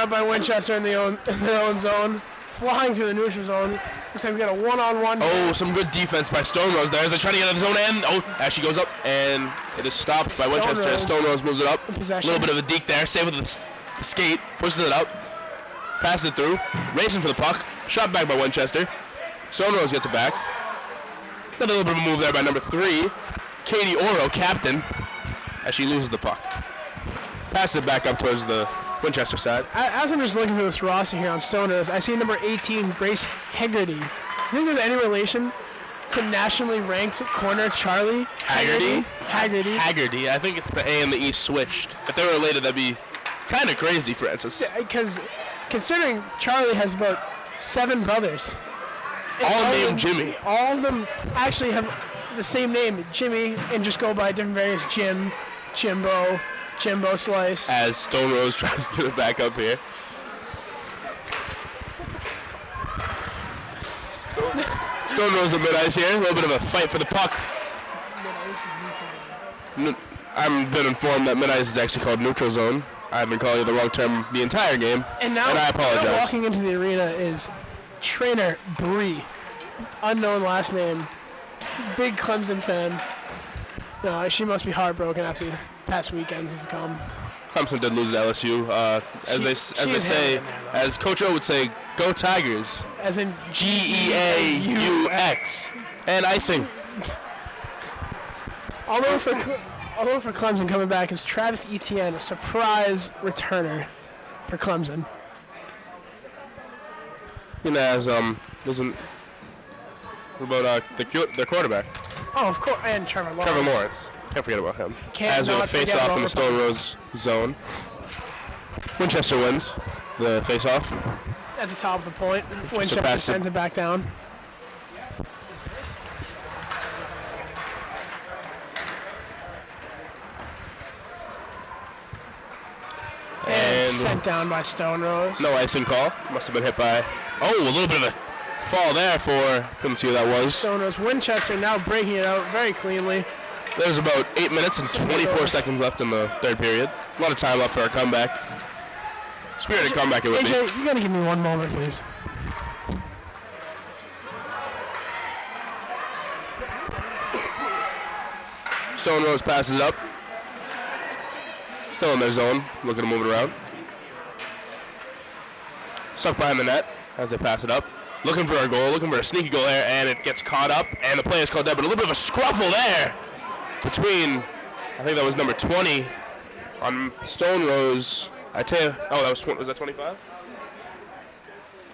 by Winchester in their own zone, flying through the neutral zone. Looks like we got a one-on-one. Oh, some good defense by StoneRose there as they try to get out of the zone, and Ashley goes up, and it is stopped by Winchester as StoneRose moves it up. A little bit of a deke there, save with the skate, pushes it up, passes it through, racing for the puck, shot back by Winchester. StoneRose gets it back. Another little bit of a move there by number 3, Katie Oro, captain, as she loses the puck. Passes it back up towards the Winchester side. As I'm just looking through this roster here on StoneRose, I see number 18, Grace Hegarty. Do you think there's any relation to nationally ranked corner Charlie Haggerty? Haggerty. I think it's the A and the E switched. If they were related, that'd be kind of crazy, Francis. Because considering Charlie has about 7 brothers. All named Jimmy. All of them actually have the same name, Jimmy, and just go by different various Jim, Jimbo Slice. As StoneRose tries to get it back up here. StoneRose at mid-ice here. A little bit of a fight for the puck. I've been informed that mid-ice is actually called neutral zone. I've been calling it the wrong term the entire game, and I apologize. Now walking into the arena is trainer Bree. Unknown last name. Big Clemson fan. No, she must be heartbroken after past weekends have come. Clemson did lose to LSU. As Coach O would say, go Tigers. As in G-E-A-U-X. And icing. Although for Clemson coming back is Travis Etienne, a surprise returner for Clemson. What about their quarterback? Oh, of course, and Trevor Lawrence. Can't forget about him. As we have a face-off in the StoneRose zone. Winchester wins the face-off. At the top of the point, Winchester sends it back down. And sent down by StoneRose. No icing call. Must have been hit by... Oh, a little bit of a fall there for... Couldn't see who that was. StoneRose. Winchester now breaking it out very cleanly. There's about 8 minutes and 24 seconds left in the third period. A lot of time left for our comeback. Spirited comeback it would be. AJ, you gotta give me one moment, please. StoneRose passes up. Still in their zone, looking to move it around. Stuck behind the net as they pass it up. looking for a goal, looking for a sneaky goal there, and it gets caught up, and the play is called dead, but a little bit of a scruffle there between, I think that was number 20 on StoneRose. I tell you, oh, was that 25?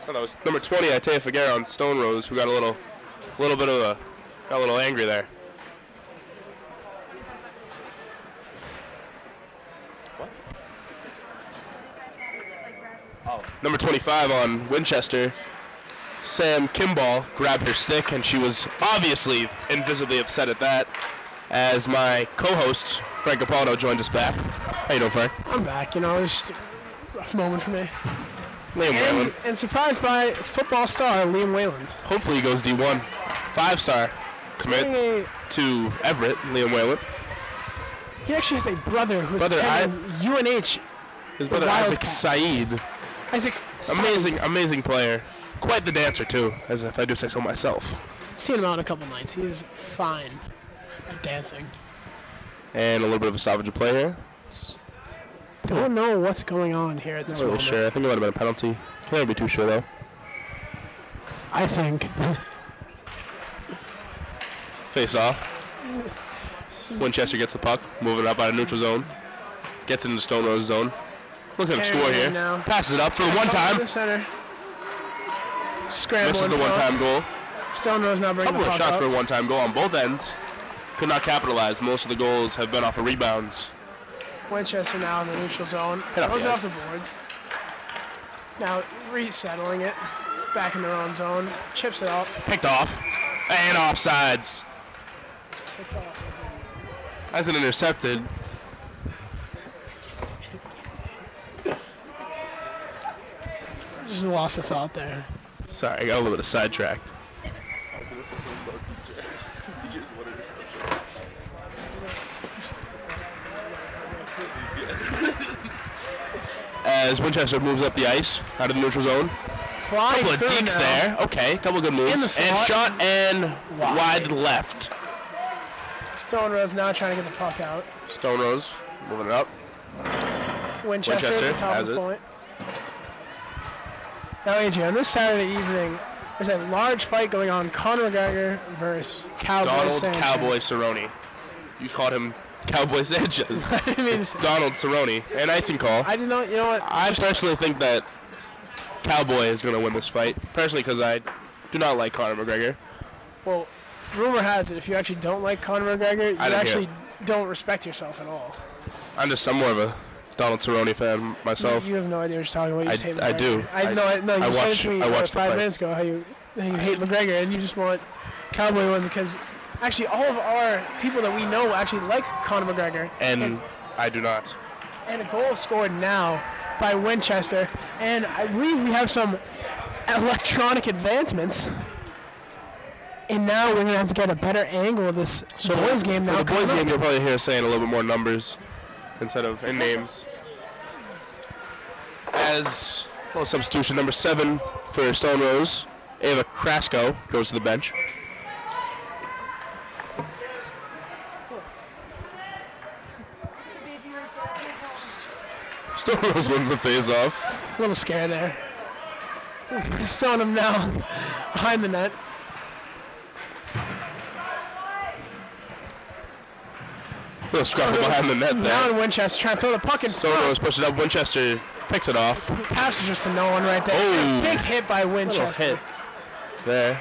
Oh, that was number 20, I tell you, Figueroa on StoneRose, who got a little angry there. What? Oh. Number 25 on Winchester, Sam Kimball, grabbed her stick, and she was obviously invisibly upset at that, as my co-host, Frank Capaldo, joined us back. How you doing, Frank? I'm back. You know, it's just a rough moment for me. Liam Whalen. And surprised by football star Liam Whalen. Hopefully he goes D1. 5-star commit to Everett, Liam Whalen. He actually has a brother who's Brother, attending UNH. His brother Isaac Wildcats. Saeed. Isaac Amazing player. Quite the dancer, too, as if I do say so myself. I've seen him out a couple nights. He's fine at dancing. And a little bit of a stoppage of play here. Don't know what's going on here at this Not really moment. sure. I think it might have been a penalty. Can't be too sure, though. I think. Face off. Winchester gets the puck, moving up out of neutral zone. Gets into StoneRose zone. Look at him score here. Now. Passes it up for the one time. The center. Scramble. Misses the one-time goal. StoneRose now bringing the Couple of puck shots up. for a one-time goal on both ends. Could not capitalize. Most of the goals have been off of rebounds. Winchester now in the neutral zone. Hit off Throws the it ice. off the boards. Now resettling it. Back in their own zone. Chips it up. Picked off. And offsides. Picked off. As in- As an intercepted. Just lost a thought there. Sorry, I got a little bit of sidetracked. As Winchester moves up the ice out of the neutral zone. Flying Couple of through deeks now. there. Okay, couple of good moves. In the And slot. shot and wide left. StoneRose now trying to get the puck out. StoneRose moving it up. Winchester at Winchester the top has of the it. point. Now, Adrian, this Saturday evening, there's a large fight going on. Conor McGregor versus Cowboy Donald Sanchez. Cowboy Cerrone. You called him Cowboy Sanchez. I mean, It's Donald Cerrone. And icing call. I did not. You know what? I personally think that Cowboy is going to win this fight. Personally, because I do not like Conor McGregor. Well, rumor has it if you actually don't like Conor McGregor, you I didn't hear actually don't respect yourself at all. I'm more of a Donald Cerrone fan myself. You have no idea what you're talking about. You just hate I McGregor. do. I know. You I said it watch- to me I watch the 5 fights. minutes ago how you hate McGregor and you just want Cowboy to win because actually all of our people that we know actually like Conor McGregor. And I do not. And a goal scored now by Winchester. And I believe we have some electronic advancements. And now we're going to have to get a better angle of this boys game now. For the boys coming game, up. you'll probably hear us saying a little bit more numbers instead of in names. As a little substitution, number 7 for StoneRose, Ava Krasko goes to the bench. StoneRose wins the face-off. A little scared there. Sewing him now behind the net. Little scruffle behind the net Now there. in Winchester trying to throw the puck in front. StoneRose pushes it up. Winchester picks it off. Passes just to no one right there. Oh. Big hit by Little Winchester. hit there.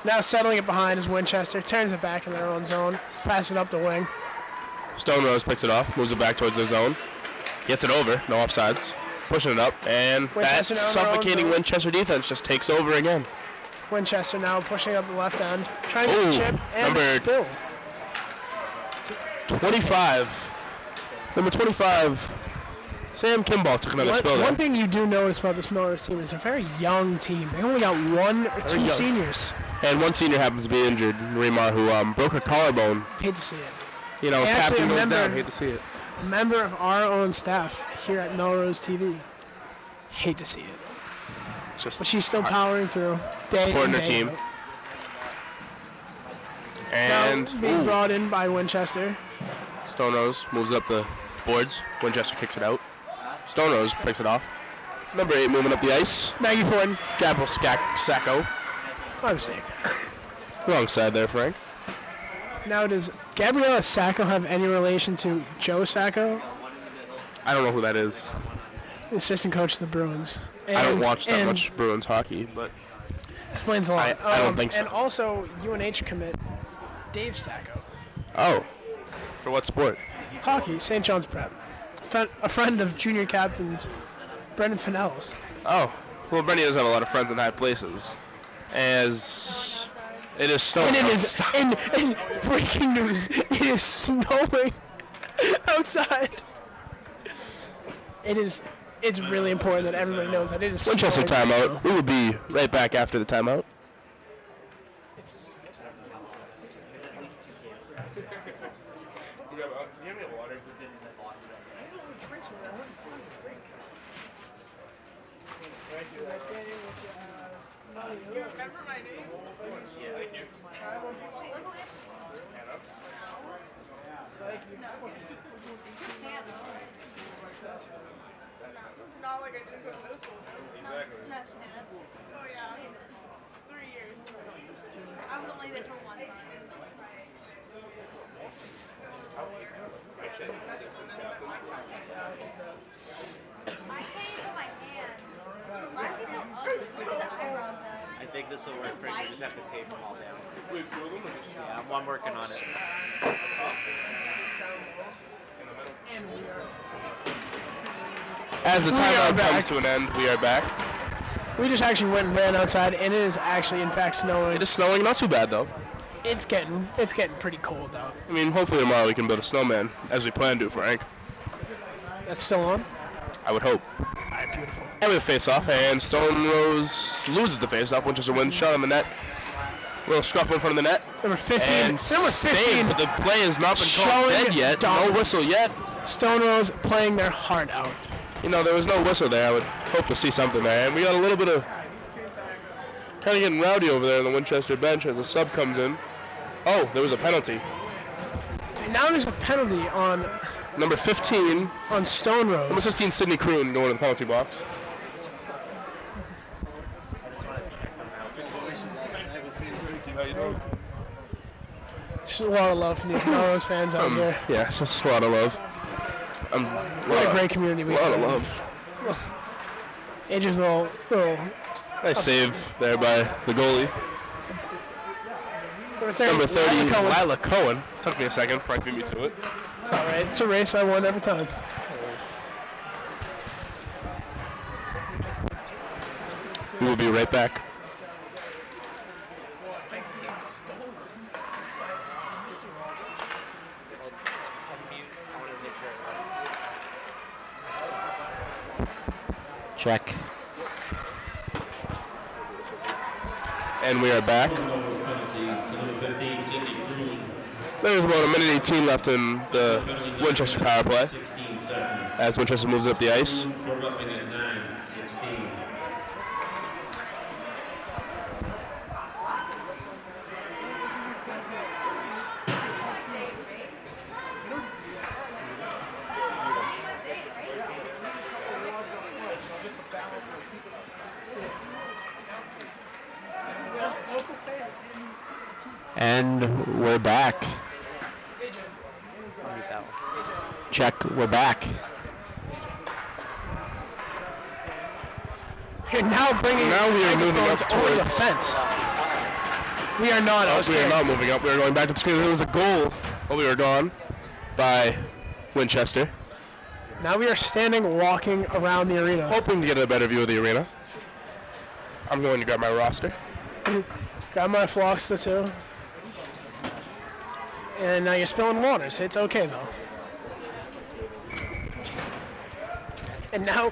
Now settling it behind is Winchester. Turns it back in their own zone. Passes it up the wing. StoneRose picks it off, moves it back towards their zone. Gets it over, no offsides. Pushing it up, and that Winchester now in their own suffocating zone. Winchester defense just takes over again. Winchester now pushing up the left end. Trying to Ooh, get a chip and number- a spill. 25. Number 25, Sam Kimball took another spill there. One thing you do notice about this Millers team is they're a very young team. They only got 1 or 2 young. seniors. And one senior happens to be injured, Remar, who broke her collarbone. Hate to see it. You know, Hey, actually, tapping those remember- down. Hate to see it. A member of our own staff here at Melrose TV. Hate to see it. Just But she's still powering through day in, Supporting her day team. out. And Now being ooh, brought in by Winchester. StoneRose moves up the boards. Winchester kicks it out. StoneRose picks it off. Number 8 moving up the ice. Maggie Ford. Gabriel Sacco. My mistake. Wrong side there, Frank. Now, does Gabriella Sacco have any relation to Joe Sacco, I don't know who that is. the assistant coach of the Bruins? I don't watch that and much Bruins hockey, but Explains a lot. I don't think so. And also, UNH commit Dave Sacco. oh, for what sport? Hockey, St. John's Prep. A friend of junior captains, Brendan Fennell's. Oh, well, Bernie does have a lot of friends in high places, as it is snowing. And it is, and breaking news, it is snowing outside. It's really important that everybody knows that it is Winchester snowing. timeout. We will be right back after the timeout. Not like I didn't go to middle school. No, she didn't. Oh yeah. 3 years. I was only there for one time. I can't even put my hand. Why is he so ugly? Look at the eyebrows. I think this will work, Frank. You just have to tape them all down. Yeah, I'm working on it. As the timeout comes to an end, we are back. We just actually went and ran outside, and it is actually, in fact, snowing. It is snowing, not too bad though. It's getting pretty cold out. I mean, hopefully tomorrow we can build a snowman, as we plan to, Frank. That's still on. I would hope. All right, beautiful. And we have face-off, and StoneRose loses the face-off. Winchester wins, shot on the net. Little scruff in front of the net. Number 15. And Number 15. saved, but the play has not been called Showing dead yet. No dominance. whistle yet. StoneRose playing their heart out. You know, there was no whistle there. I would hope to see something there. And we got a little bit of kind of getting rowdy over there on the Winchester bench as the sub comes in. Oh, there was a penalty. And now there's a penalty on Number 15, StoneRose. number 15, Sidney Kroon going to the penalty box. Just a lot of love from these StoneRose fans out here. Yeah, it's just a lot of love. What a great community we A lot have. of love. It just little Nice save there by the goalie. Number 30, Lila Cohen. Took me a second. Frank beat me to it. It's all right. It's a race I won every time. We will be right back. Check. And we are back. Number 15, Sidney Kroon. There's about a minute 18 left in the Winchester power play 16 seconds. as Winchester moves up the ice. For roughing at 9:16. And we're back. Check, we're back. You're now bringing Now we are moving microphones up over the towards- fence. We are not. I was We are scared. not moving up. We are going back to the screen. There was a goal while we were gone by Winchester. Now we are standing, walking around the arena. Hoping to get a better view of the arena. I'm going to grab my roster. Got my Flocksta too. And now you're spilling water, so it's okay though. And now,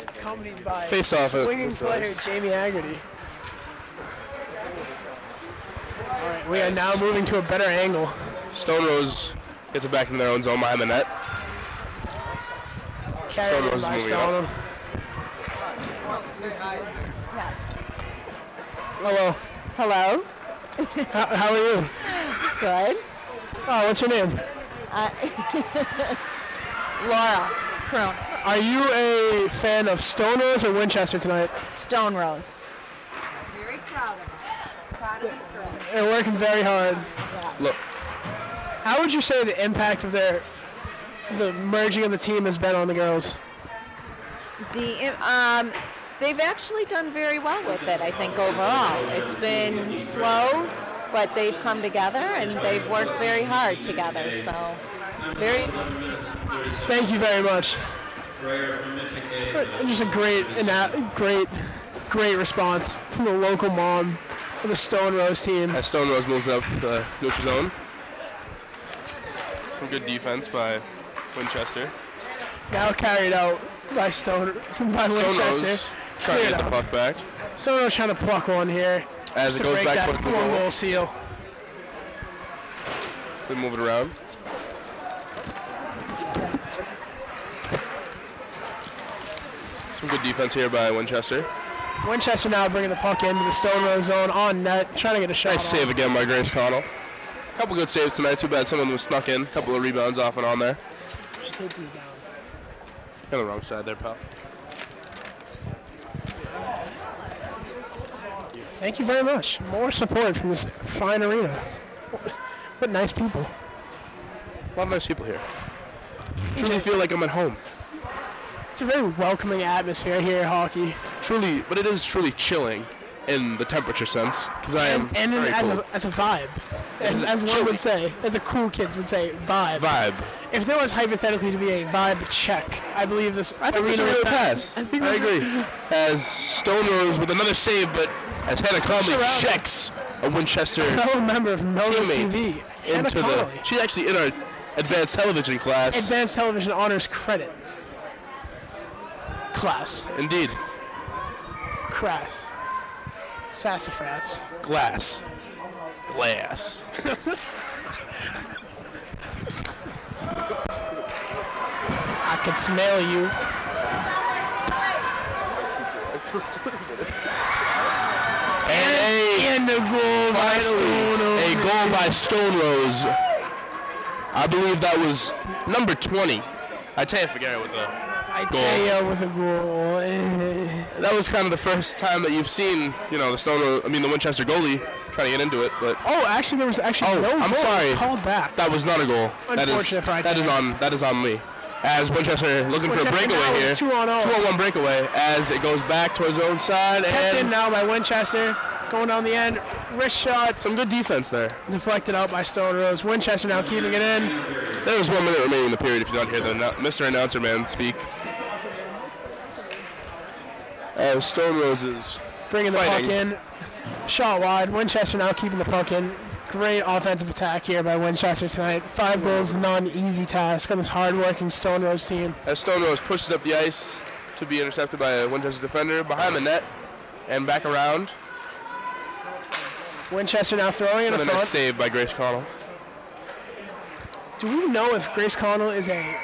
accompanied by Face off at swinging player Winchester. Jamie Haggerty. All right, we are now moving to a better angle. StoneRose gets it back in their own zone behind the net. Carried StoneRose in is by moving up. Stone. Hello. Hello. How are you? Good. Oh, what's your name? Laura Crone. Are you a fan of StoneRose or Winchester tonight? StoneRose. Very proud of it. Proud of these girls. They're working very hard. Yes. Look. How would you say the impact of the merging of the team has been on the girls? They've actually done very well with it, I think, overall. It's been slow, but they've come together and they've worked very hard together. So, very. Thank you very much. Just a great response from the local mom of the StoneRose team. As StoneRose moves up the neutral zone. Some good defense by Winchester. Now carried out by Winchester. Trying to get the puck back. StoneRose trying to pluck one here. As it goes break back that towards the one goal. goal seal. They move it around. Some good defense here by Winchester. Winchester now bringing the puck into the StoneRose zone on net, trying to get a shot. Nice save again by Grace Connell. Couple good saves tonight. Too bad some of them was snuck in. Couple of rebounds off and on there. Should take these down. You're on the wrong side there, pal. Thank you very much. More support from this fine arena. What nice people. A lot of nice people here. Truly feel like I'm at home. It's a very welcoming atmosphere here at hockey. Truly, but it is truly chilling in the temperature sense because I am And very cold. as a vibe. As one chilly. would say, as the cool kids would say, vibe. Vibe. If there was hypothetically to be a vibe check, I believe this I think we should arena really would pass. I agree. As StoneRose with another save, but as Hannah Conley Surrounded. checks a Winchester fellow member of Melrose teammate TV, Hannah into the. Connolly. She's actually in our advanced television class. Advanced Television Honors Credit. Class. Indeed. Crass. Sassafras. Glass. I can smell you. And a goal by StoneRose. A goal by StoneRose. I believe that was number 20. I tell you, forget it with the I goal. tell ya with a goal. That was kind of the first time that you've seen, the the Winchester goalie trying to get into it, but Oh, actually, there was actually no I'm goal. sorry. It was called back. that was not a goal. Unfortunate for that is on me. As Winchester looking for a Winchester breakaway now with here. a 2-on-0. 2-on-1 breakaway as it goes back towards his own side Kept in and now by Winchester. Going down the end. Wrist shot. some good defense there. Deflected out by StoneRose. Winchester now keeping it in. There was 1 minute remaining in the period if you don't hear the Mr. Announcer Man speak. As StoneRose is Bringing the fighting. puck in. Shot wide. Winchester now keeping the puck in. Great offensive attack here by Winchester tonight. 5 goals, not an easy task on this hard-working StoneRose team. As StoneRose pushes up the ice to be intercepted by a Winchester defender behind the net and back around. Winchester now throwing in the And a nice front. save by Grace Connell. Do we know if Grace Connell is a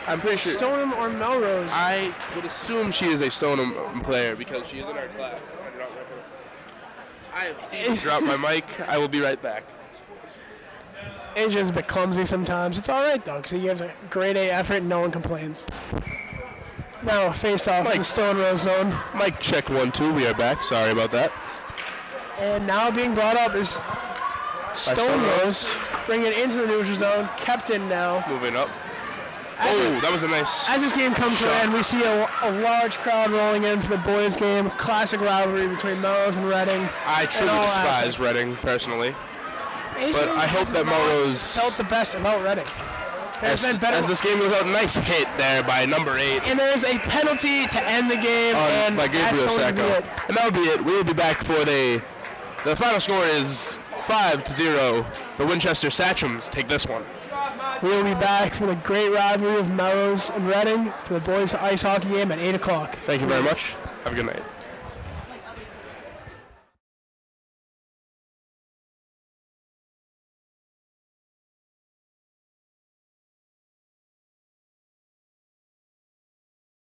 I'm pretty sure. Stoneham or Melrose? I would assume she is a Stoneham player because she is in our class. I do not know her. I have seen her drop my mic. I will be right back. AJ's a bit clumsy sometimes. It's all right, though, because he gives a grade A effort and no one complains. Now, a face-off in the StoneRose zone. Mic check 1, 2. We are back. Sorry about that. And now being brought up is StoneRose, bringing it into the neutral zone. Kept in now. Moving up. As Oh, that was a nice. As this game comes to an end, we see a large crowd rolling in for the boys' game. Classic rivalry between Melrose and Reading. I truly all despise aspects. Reading personally, AJ but I hope has that not Melrose, felt the best about Reading. There's been better as this game goes out, nice hit there by number 8 and there's a penalty to end the game, and by Gabriel that's going to be Sacco, it. and that'll be it. We will be back for the final score is 5-0. The Winchester Sachems take this one. We will be back for the great rivalry of Melrose and Reading for the boys' ice hockey game at 8 o'clock. Thank you very much. Have a good night.